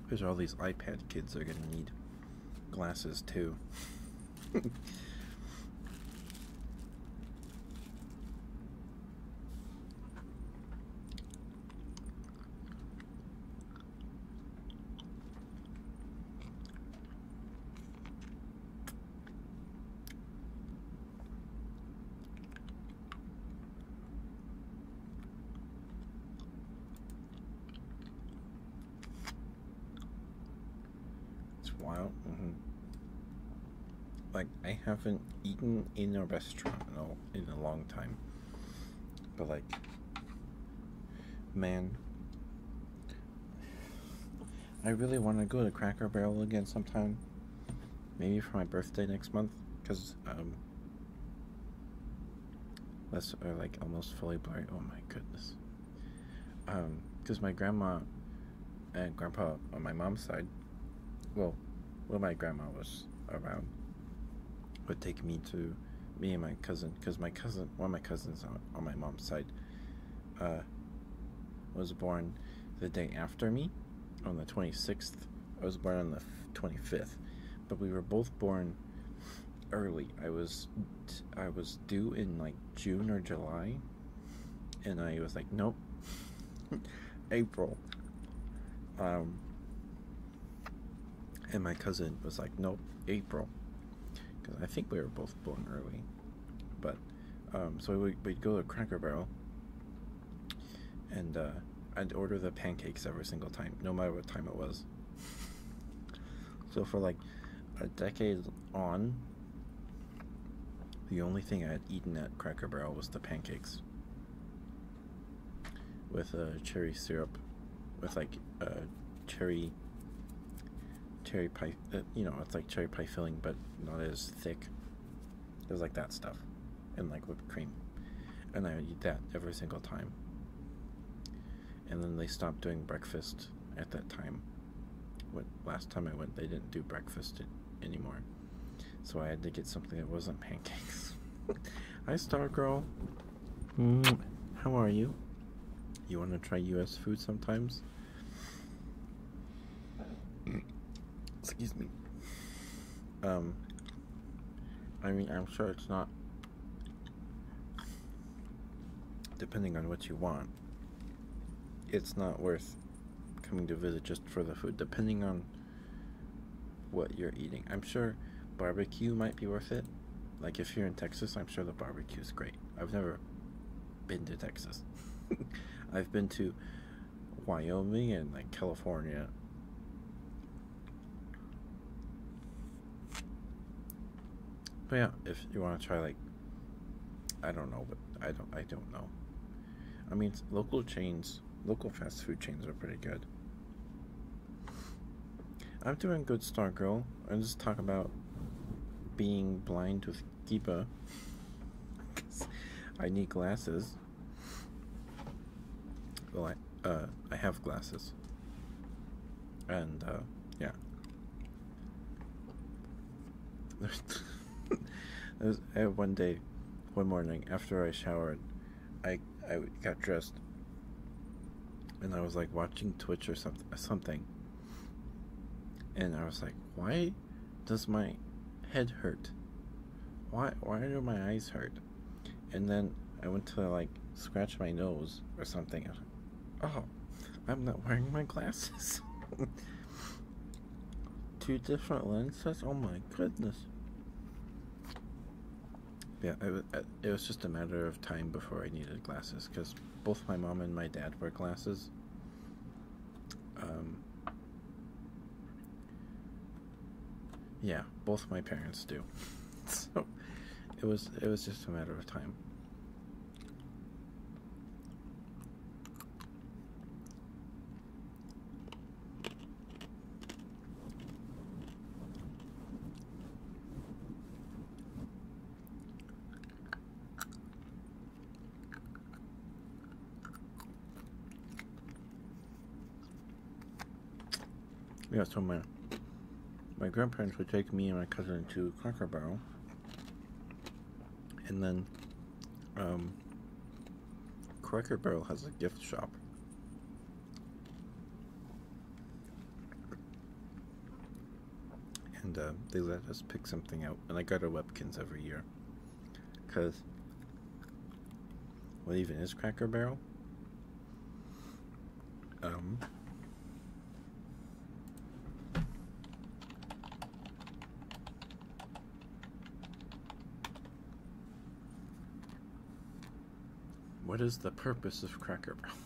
Because all these iPad kids are gonna need glasses too. Wild. Like, I haven't eaten in a restaurant in a long time. But, like, man, I really want to go to Cracker Barrel again sometime. Maybe for my birthday next month. Because, that's like almost fully blurry. Oh my goodness. Because my grandma and grandpa on my mom's side, well, my grandma was around, would take me and my cousin, because one of my cousins on my mom's side, was born the day after me, on the 26th. I was born on the 25th, but we were both born early. I was due in like June or July, and I was like, nope, April. And my cousin was like, nope, April. Because I think we were both born early. But, so we'd go to Cracker Barrel. And I'd order the pancakes every single time, no matter what time it was. So for like a decade on, the only thing I had eaten at Cracker Barrel was the pancakes. With cherry syrup. With like cherry pie, it's like cherry pie filling, but not as thick. It was like that stuff, and like whipped cream, and I would eat that every single time. And then they stopped doing breakfast at that time. Last time I went, they didn't do breakfast anymore, so I had to get something that wasn't pancakes. Hi, Star Girl. How are you? You want to try U.S. food sometimes? Excuse me. I mean, I'm sure it's not, depending on what you want, it's not worth coming to visit just for the food, depending on what you're eating. I'm sure barbecue might be worth it. Like, if you're in Texas, I'm sure the barbecue is great. I've never been to Texas. I've been to Wyoming and, like, California. But yeah, if you want to try, like, I don't know, but I don't know. I mean, local fast food chains are pretty good. I'm doing good, Star Girl. I just talk about being blind with Giba. I need glasses. Well, I have glasses. And, yeah. One morning, after I showered, I got dressed, and I was like watching Twitch or something, and I was like, why does my head hurt? Why do my eyes hurt? And then I went to like scratch my nose or something. Oh, I'm not wearing my glasses. 2 different lenses? Oh my goodness. Yeah, it was just a matter of time before I needed glasses, because both my mom and my dad wear glasses. Yeah, both my parents do. So it was just a matter of time. Yeah, so my grandparents would take me and my cousin to Cracker Barrel, and then Cracker Barrel has a gift shop. And they let us pick something out, and I got our Webkins every year. Because, what even is Cracker Barrel? What is the purpose of Cracker Barrel?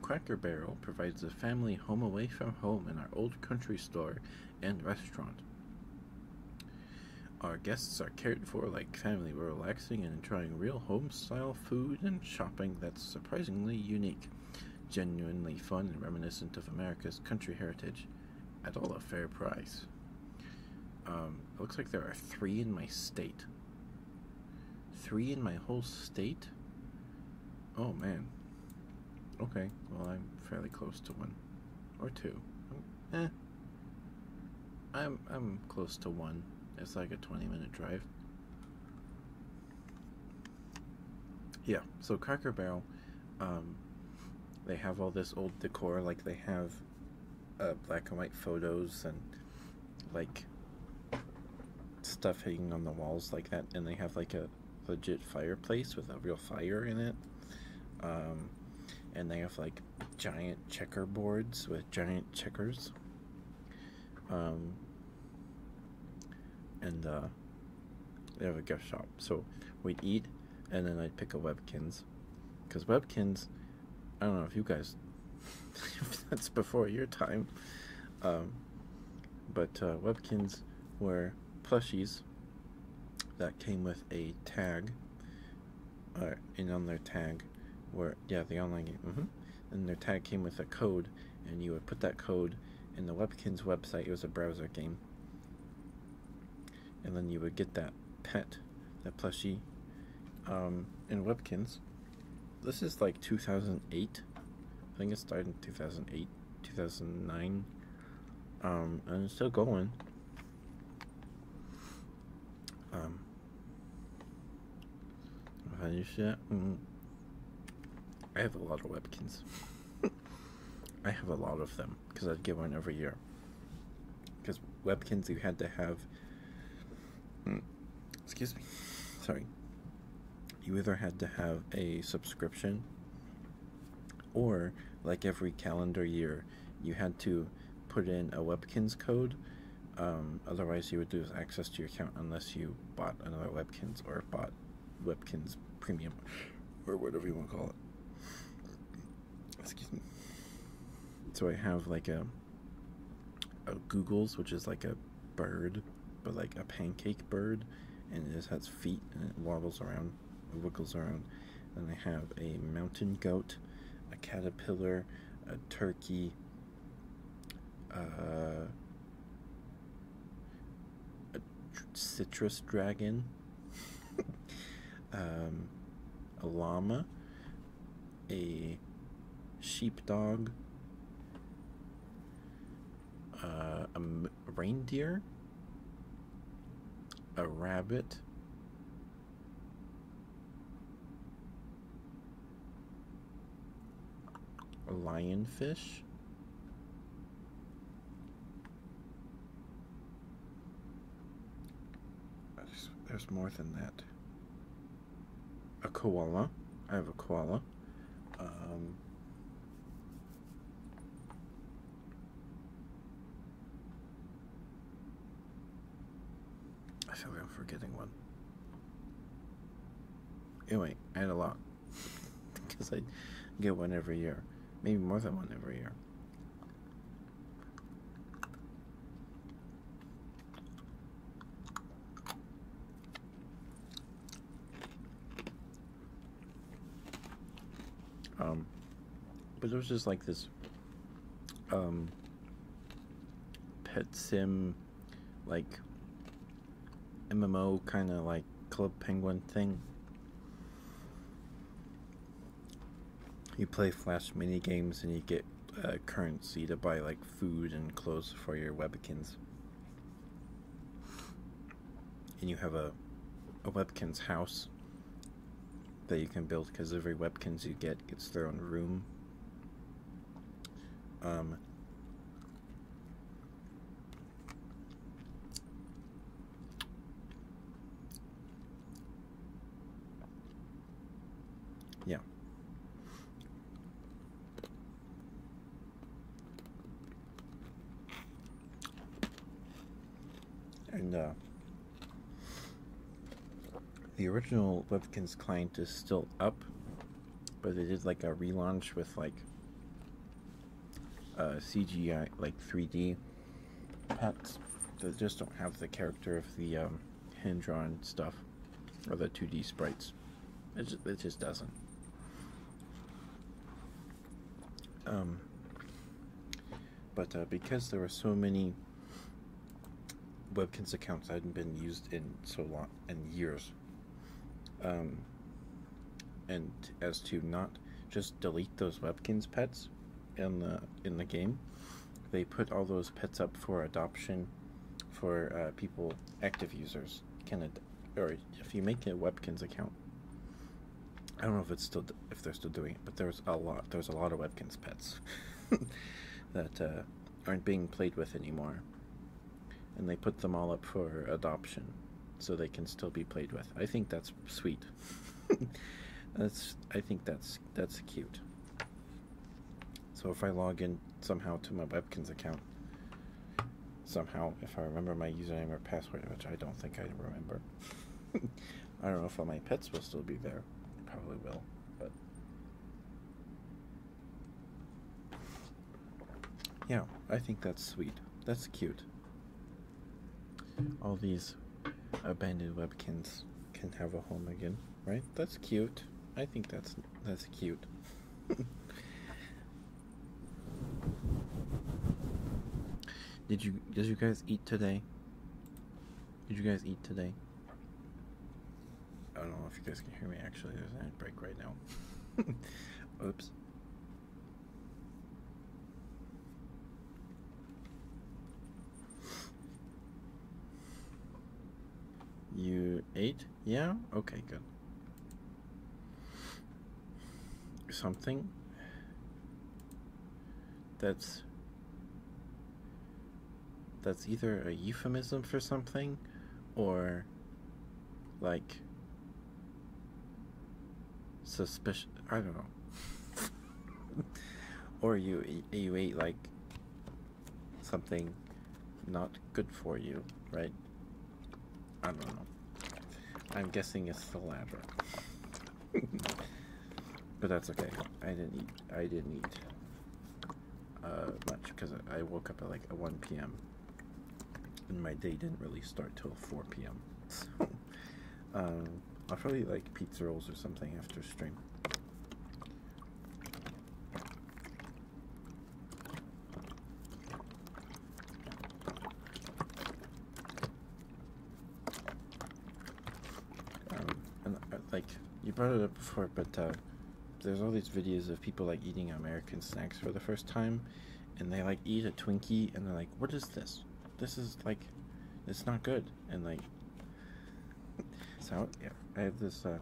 Cracker Barrel provides a family home away from home in our old country store and restaurant. Our guests are cared for like family. We're relaxing and enjoying real home-style food and shopping that's surprisingly unique, genuinely fun and reminiscent of America's country heritage, at all a fair price. It looks like there are 3 in my state. 3 in my whole state? Oh man. Okay, well I'm fairly close to 1 or 2. I'm close to 1. It's like a 20-minute drive. Yeah, so Cracker Barrel, they have all this old decor, like they have black and white photos and like stuff hanging on the walls like that, and they have like a legit fireplace with a real fire in it. And they have like giant checkerboards with giant checkers. And they have a gift shop. So we'd eat, and then I'd pick a Webkins. Because Webkins, I don't know if you guys, that's before your time, but Webkins were plushies that came with a tag, and on their tag were, yeah, the online game, and their tag came with a code, and you would put that code in the Webkins website. It was a browser game. And then you would get that pet, that plushie, in Webkins. This is like 2008. I think it started in 2008, 2009. And it's still going. How do you see that? I have a lot of Webkins. I have a lot of them, because I'd get one every year. Because Webkins, you had to have... excuse me, sorry. You either had to have a subscription, or like every calendar year, you had to put in a Webkins code. Otherwise, you would lose access to your account unless you bought another Webkins or bought Webkins Premium, or whatever you want to call it. Excuse me. So I have like a Google's, which is like a bird, but like a pancake bird, and it just has feet and it wobbles around, it wiggles around. Then I have a mountain goat, a caterpillar, a turkey, a citrus dragon, a llama, a sheepdog, a reindeer, a rabbit, a lionfish, there's more than that, a koala. I have a koala. I feel like I'm forgetting one. Anyway, I had a lot. Because I get one every year. Maybe more than one every year. But there was just like this pet sim, like MMO kind of like Club Penguin thing. You play Flash mini games and you get currency to buy like food and clothes for your webkins. And you have a webkin's house that you can build, because every webkins you get gets their own room. Yeah. And the original Webkins client is still up, but they did like a relaunch with like CGI, like 3D pets that just don't have the character of the hand-drawn stuff or the 2D sprites. It just doesn't. But because there were so many Webkins accounts that hadn't been used in so long, in years, and as to not just delete those Webkins pets in the game, they put all those pets up for adoption for people, active users or if you make a Webkins account. I don't know if they're still doing it, but there's a lot of Webkins pets that aren't being played with anymore, and they put them all up for adoption so they can still be played with. I think that's sweet. I think that's cute. So if I log in somehow to my Webkins account, somehow, if I remember my username or password, which I don't think I remember, I don't know if all my pets will still be there. Probably will, but yeah, I think that's sweet. That's cute. All these abandoned Webkins can have a home again, right? That's cute. I think that's cute. Did you guys eat today? Did you guys eat today? I don't know if you guys can hear me. Actually, there's an ad break right now. Oops. You ate? Yeah? Okay, good. Something that's either a euphemism for something, or like suspicious. I don't know. Or you ate like something not good for you, right? I don't know. I'm guessing it's the latter. But that's okay. I didn't eat much because I woke up at like 1 p.m. and my day didn't really start till 4 p.m. So I'll probably like pizza rolls or something after stream. And like you brought it up before, but there's all these videos of people like eating American snacks for the first time, and they like eat a Twinkie and they're like, "What is this? This is like, it's not good." And like, so yeah, I have this. I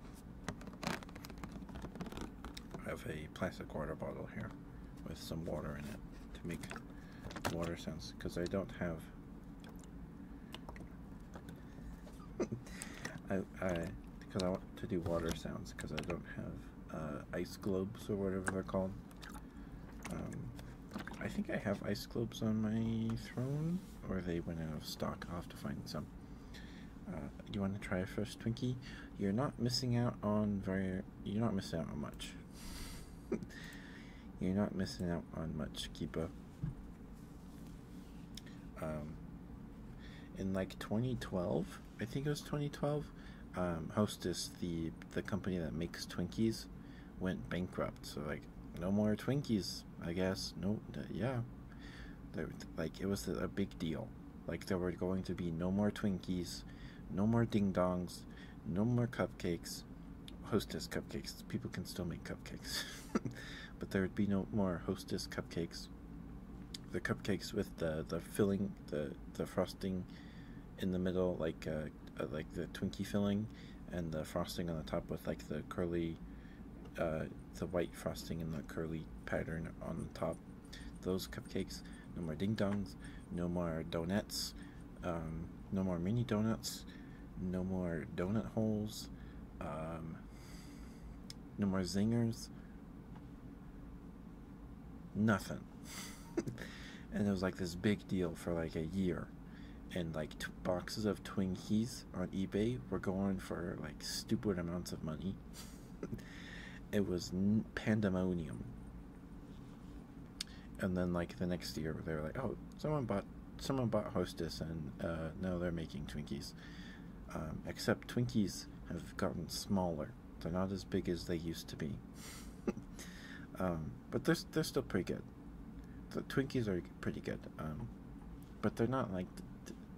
have a plastic water bottle here with some water in it to make water sounds, because I don't have. Because I want to do water sounds, because I don't have ice globes or whatever they're called. I think I have ice globes on my throne, or they went out of stock. I'll have to find some. You want to try a first Twinkie? You're not missing out on You're not missing out on much. You're not missing out on much, Keepa. In like 2012, I think it was 2012, Hostess, the company that makes Twinkies, went bankrupt. So like, no more Twinkies, I guess. No, yeah. Like, it was a big deal. Like, there were going to be no more Twinkies, no more Ding Dongs, no more cupcakes. Hostess cupcakes. People can still make cupcakes. but there would be no more Hostess cupcakes. The cupcakes with the filling, the frosting in the middle, like the Twinkie filling, and the frosting on the top with like the curly, the white frosting and the curly pattern on the top. Those cupcakes. No more ding dongs. No more donuts. No more mini donuts. No more donut holes. No more zingers. Nothing. And it was like this big deal for like a year. And like boxes of Twinkies on eBay were going for like stupid amounts of money. It was pandemonium. And then like the next year they were like, oh, someone bought Hostess, and now they're making Twinkies. Except Twinkies have gotten smaller. They're not as big as they used to be. But they're still pretty good. The Twinkies are pretty good. But they're not like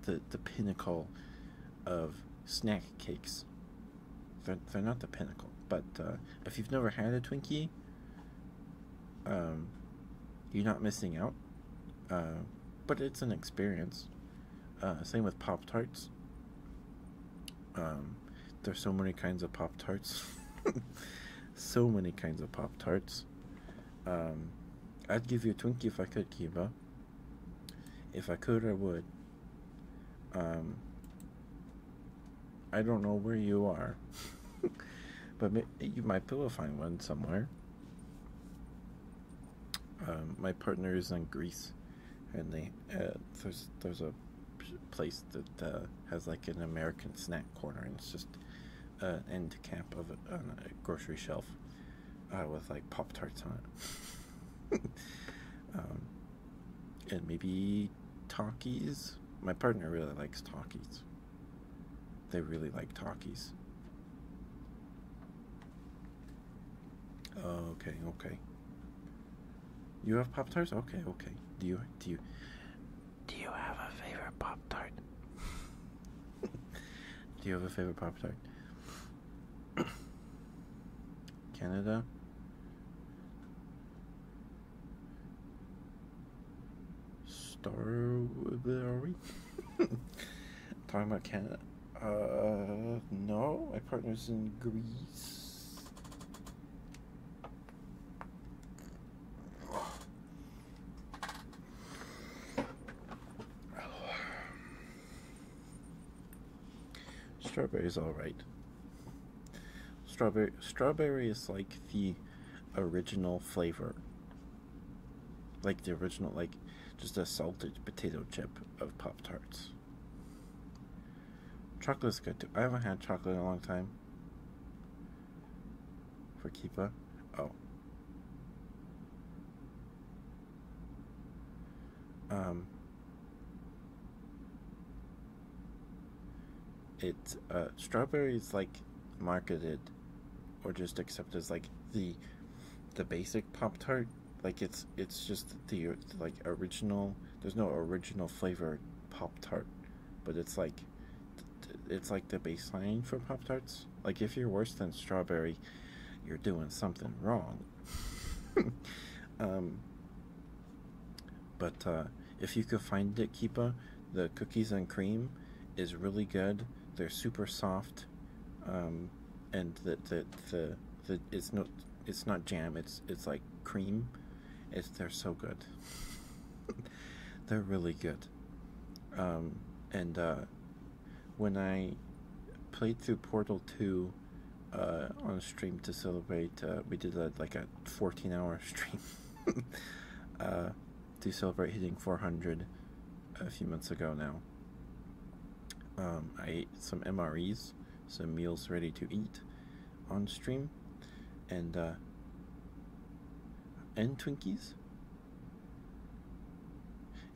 the pinnacle of snack cakes. They're not the pinnacle. But if you've never had a Twinkie, you're not missing out. But it's an experience. Same with Pop-Tarts. There's so many kinds of Pop-Tarts. So many kinds of Pop-Tarts. I'd give you a Twinkie if I could, Kiva. If I could, I would. I don't know where you are. But you might be able to find one somewhere. My partner is in Greece, and there's a place that has like an American snack corner, and it's just an end cap of it on a grocery shelf with like Pop-Tarts on it. And maybe Takis. My partner really likes Takis. They really like Takis. Okay. You have Pop-Tarts? Okay. Do you have a favorite Pop-Tart? Do you have a favorite Pop-Tart? Canada? Are we? Talking about Canada? No. My partner's in Greece. Strawberry's alright. Strawberry is like the original flavor. Like the original, like just a salted potato chip of Pop-Tarts. Chocolate's good too. I haven't had chocolate in a long time. For Kipa. Oh. Strawberry is like marketed or just accepted as like the basic Pop-Tart. Like it's just the like original. There's no original flavored Pop-Tart, but it's like the baseline for Pop-Tarts. Like if you're worse than strawberry, you're doing something wrong. But if you could find it, Kipa, the cookies and cream is really good. They're super soft, and it's not jam. It's like cream. They're so good. They're really good. And when I played through Portal 2 on stream to celebrate, we did like a 14-hour stream to celebrate hitting 400 a few months ago now. I ate some MREs, some meals ready to eat, on stream, and Twinkies.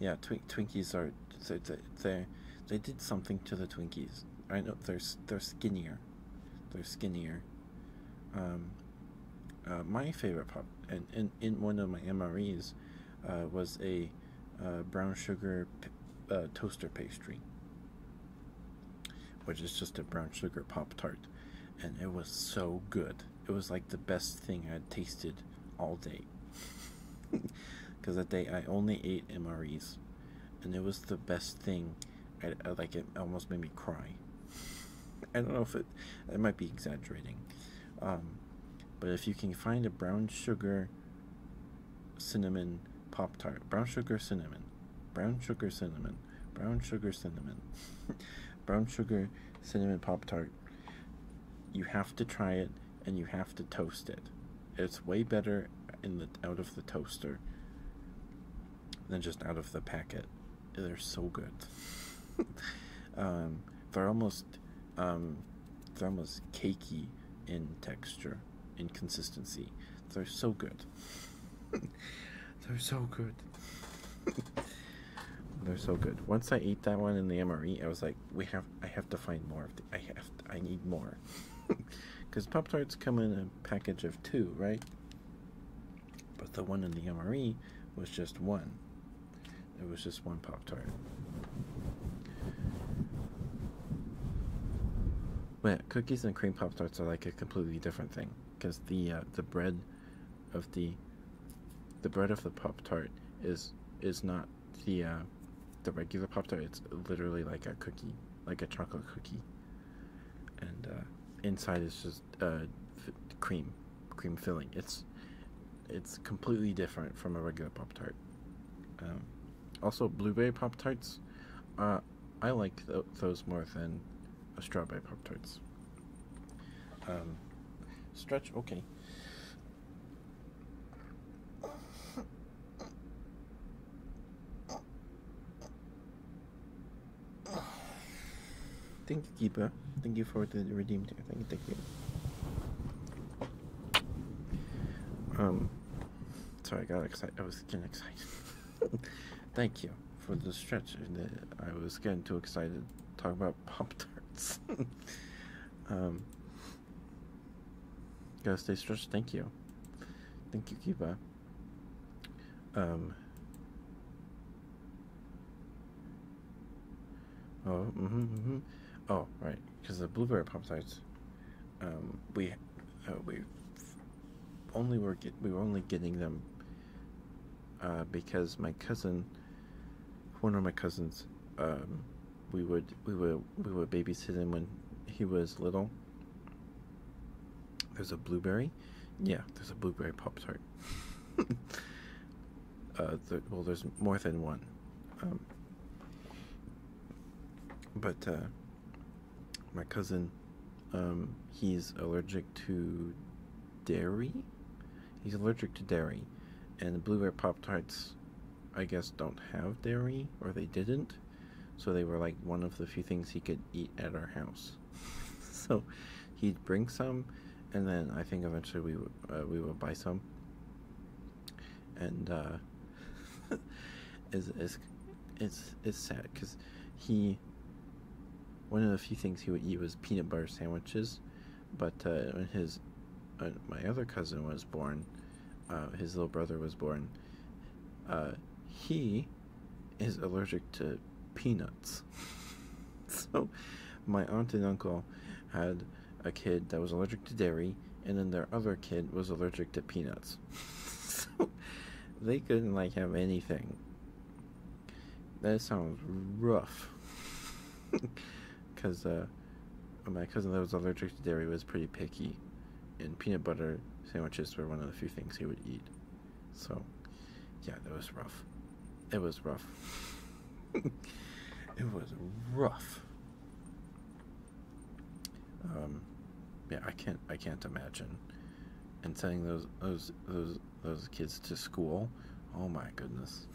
Yeah, Twinkies are they did something to the Twinkies. I know they're skinnier. They're skinnier. My favorite pop, and in one of my MREs, was a brown sugar toaster pastry, which is just a brown sugar Pop-Tart, and it was so good. It was like the best thing I'd tasted all day. Because that day I only ate MREs, and it was the best thing. Like it almost made me cry. I don't know if it might be exaggerating, but if you can find a brown sugar cinnamon Pop-Tart, brown sugar cinnamon, brown sugar cinnamon, brown sugar cinnamon, brown sugar cinnamon Pop-Tart, you have to try it and you have to toast it. It's way better out of the toaster than just out of the packet. They're so good. They're almost cakey in texture, in consistency. They're so good. They're so good. They're so good. Once I ate that one in the MRE, I was like, I have to find more of I need more. Because Pop-Tarts come in a package of 2, right? But the one in the MRE was just 1. It was just 1 Pop-Tart. But cookies and cream Pop-Tarts are like a completely different thing, because the bread of the Pop-Tart is not the regular Pop-Tart. It's literally like a cookie, like a chocolate cookie, and inside is just cream filling. It's completely different from a regular Pop-Tart. Also, blueberry Pop-Tarts, I like those more than strawberry Pop-Tarts. Stretch, okay. Thank you, Keeper. Thank you for the redeemed. Thank you. Sorry, I got excited. I was getting excited. Thank you for the stretch. I was getting too excited to talk about Pop-Tarts. Gotta stay stretched. Thank you. Thank you, Kiba. Oh, right. Because the blueberry Pop-Tarts, we were only getting them because my cousin, one of my cousins, we would babysit him when he was little. There's a blueberry, there's a blueberry Pop-Tart. Well, there's more than one, but my cousin, he's allergic to dairy. He's allergic to dairy, and the blueberry Pop-Tarts, I guess, don't have dairy, or they didn't, so they were like one of the few things he could eat at our house. So he'd bring some, and then I think eventually we would buy some, and it's sad because one of the few things he would eat was peanut butter sandwiches, but when my other cousin was born, his little brother was born, he is allergic to peanuts. So my aunt and uncle had a kid that was allergic to dairy, and then their other kid was allergic to peanuts. So they couldn't have anything. That sounds rough. Because my cousin that was allergic to dairy was pretty picky, and peanut butter sandwiches were one of the few things he would eat. So yeah, that was rough. It was rough. It was rough. Yeah, I can't imagine. And sending those kids to school. Oh my goodness.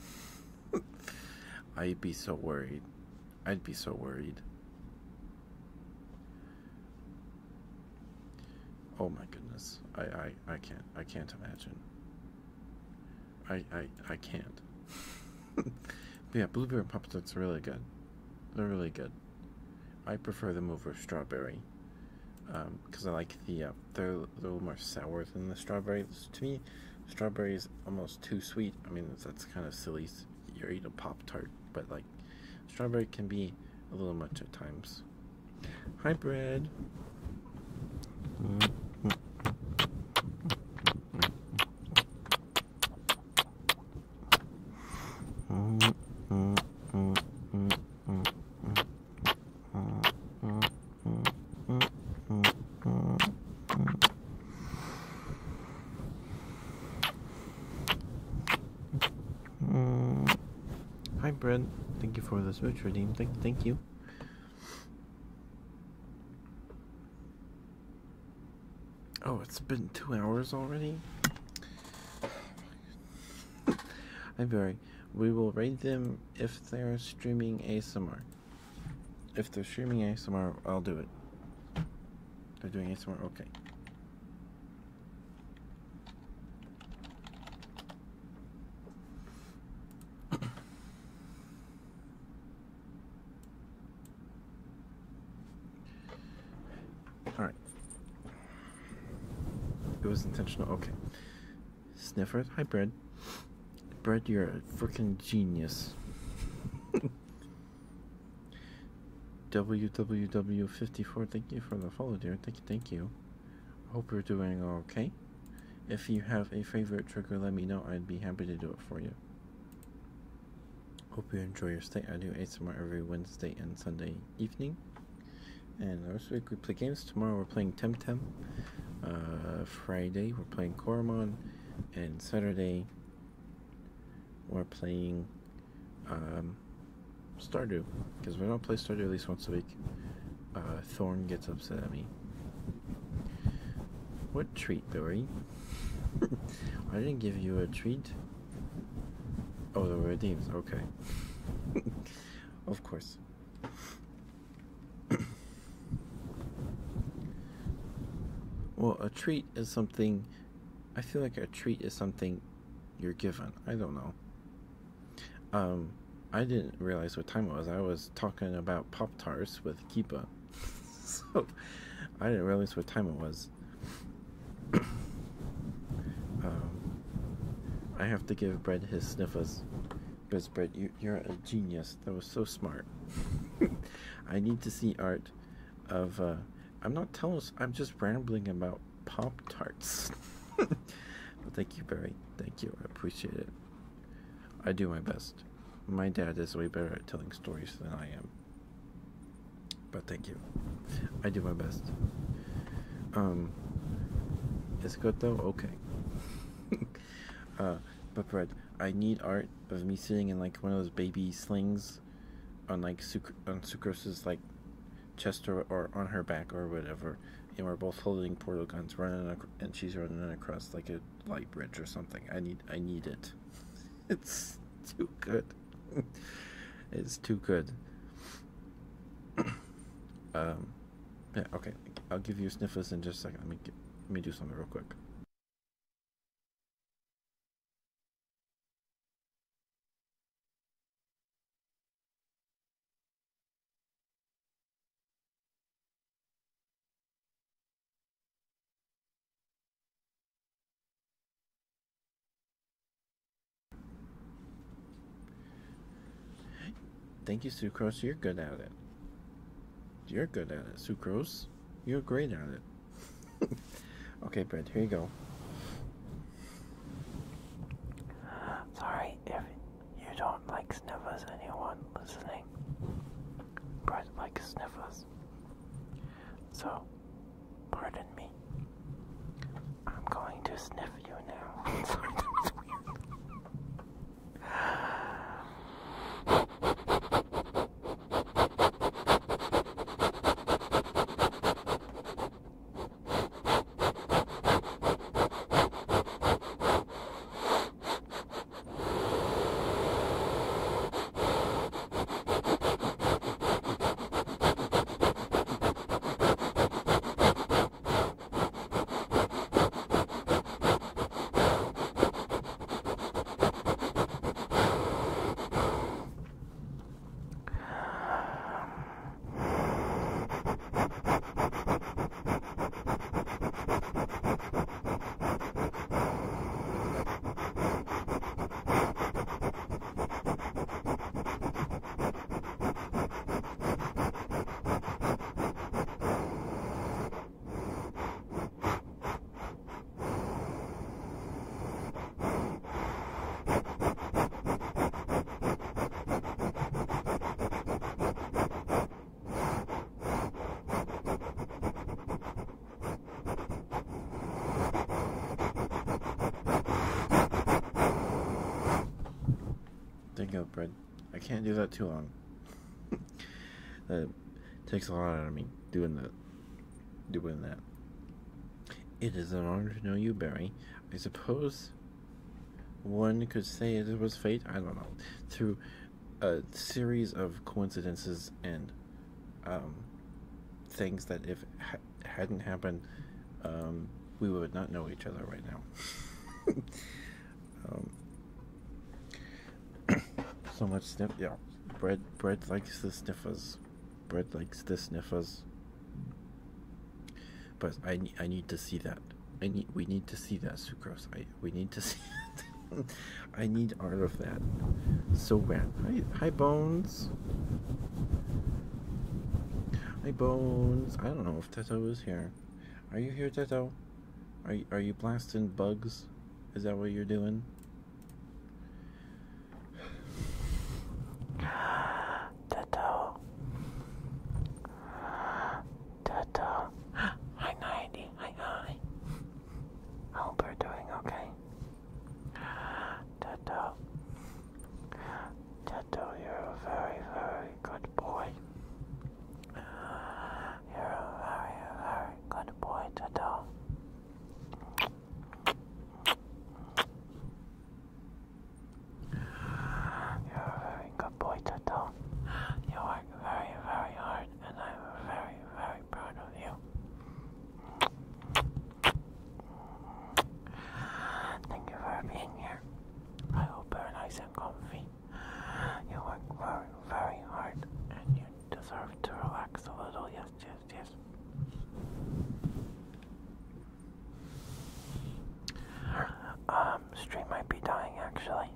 I'd be so worried. I'd be so worried. Oh my goodness. I can't imagine. I can't. But yeah, blueberry Pop-Tarts are really good. They're really good. I prefer them over strawberry. Because I like they're a little more sour than the strawberry. To me, strawberry is almost too sweet. I mean, that's kind of silly. You're eating a Pop-Tart, but strawberry can be a little much at times. Hi, Bread. Hi, Brent. Thank you for the Switch redeem. Thank you. Oh, it's been 2 hours already? I'm very. We will rate them if they're streaming ASMR. If they're streaming ASMR, I'll do it. They're doing ASMR? Okay. Alright. It was intentional. Okay. Sniffers. Hi, Bread. Bread, you're a freaking genius. WWW54, thank you for the follow, dear. Thank you. Hope you're doing okay. If you have a favorite trigger, let me know. I'd be happy to do it for you. Hope you enjoy your stay. I do ASMR every Wednesday and Sunday evening. And last week we play games. Tomorrow we're playing Temtem. Friday we're playing Coromon. And Saturday we're playing Stardew. Because we don't play Stardew at least once a week. Thorn gets upset at me. What treat, Billy? I didn't give you a treat. Oh, the redeems. Okay. Of course. Well, a treat is something. I feel like a treat is something you're given. I don't know. I didn't realize what time it was. I was talking about Pop-Tarts with Kiba. So, I didn't realize what time it was. I have to give Bread his sniffers. Because Bread, you're a genius. That was so smart. I need to see art of, I'm not telling us, I'm just rambling about Pop-Tarts. But thank you, Barry. Thank you. I appreciate it. I do my best. My dad is way better at telling stories than I am. But thank you. I do my best. It's good though? Okay. But Brett, I need art of me sitting in like one of those baby slings on like on Sucrose's like chest or on her back or whatever, and we're both holding portal guns running and she's running across like a light bridge or something. I need it. It's too good. It's too good. Yeah, okay. I'll give you sniffers in just a second. Let me do something real quick. Thank you, Sucrose. You're good at it. You're good at it, Sucrose. You're great at it. Okay, Brett, here you go. Sorry if you don't like sniffers, anyone listening. Brett likes sniffers. So, pardon me. I'm going to sniff you now. Sorry, that was weird. There you go, Brett. I can't do that too long. That takes a lot out of me doing that. It is an honor to know you, Barry. I suppose one could say it was fate. I don't know. Through a series of coincidences and things that if hadn't happened, we would not know each other right now. So much sniff. Yeah, bread likes the sniffers. Bread likes the sniffers. But I need to see that. We need to see that, Sucrose. We need to see it. I need art of that. So bad. Hi Bones. Hi Bones. I don't know if Teto is here. Are you here, Teto? Are you blasting bugs? Is that what you're doing? Teto. Hi, 90. Hi. I hope you're doing okay. Teto, you're a very, very good boy. You're a very, very good boy, Teto. You're a very good boy, Teto. You work very, very hard, and I'm very, very proud of you. Thank you for being here. I hope you're nice and comfy. You work very, very hard, and you deserve to relax a little. Yes. Stream might be dying actually.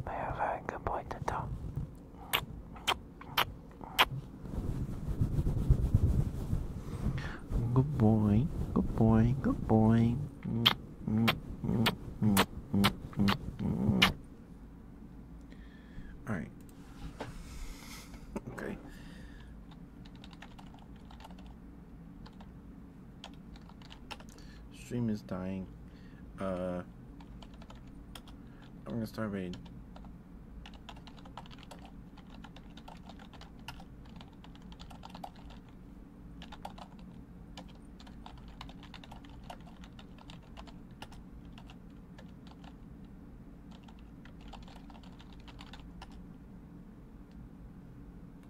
But you're a very good boy to tell. Good boy. Good boy. Good boy. Alright. Okay. Stream is dying. I'm gonna start raid.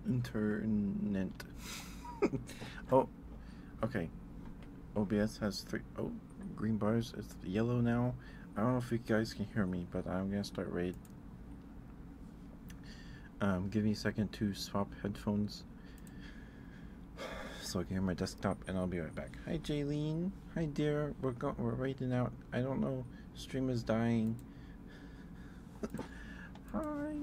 Internet. Oh, okay. OBS has 3. Oh, green bars. It's yellow now. I don't know if you guys can hear me, but I'm gonna start raid. Give me a second to swap headphones so I can hear my desktop, and I'll be right back. Hi, Jaylene. Hi, dear. We're raiding out. I don't know. Stream is dying. Hi.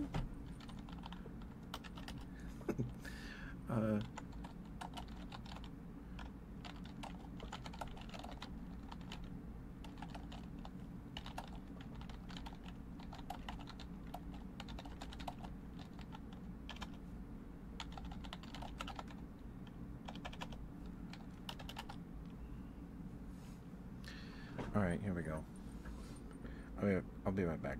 Alright, here we go. I'll be right back.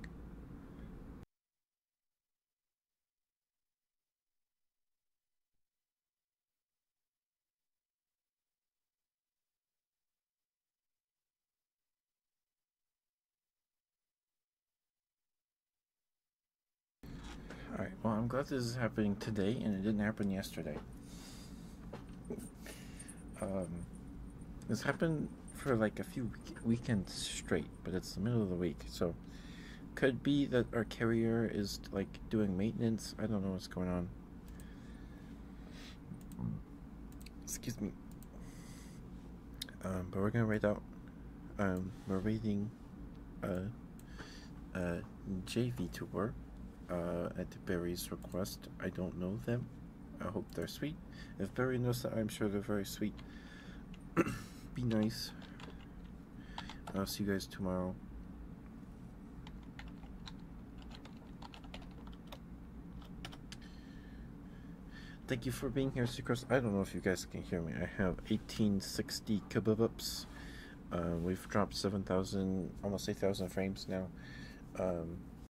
Alright, well, I'm glad this is happening today, and it didn't happen yesterday. This happened for like a few weekends straight, but it's the middle of the week, so could be that our carrier is like doing maintenance. I don't know what's going on. Excuse me. But we're gonna raid out. We're raiding JV Tour at Barry's request. I don't know them. I hope they're sweet. If Barry knows that, I'm sure they're very sweet. Be nice. I'll see you guys tomorrow. Thank you for being here, Sucrose. I don't know if you guys can hear me. I have 1860 kebabs. We've dropped 7,000, almost 8,000 frames now.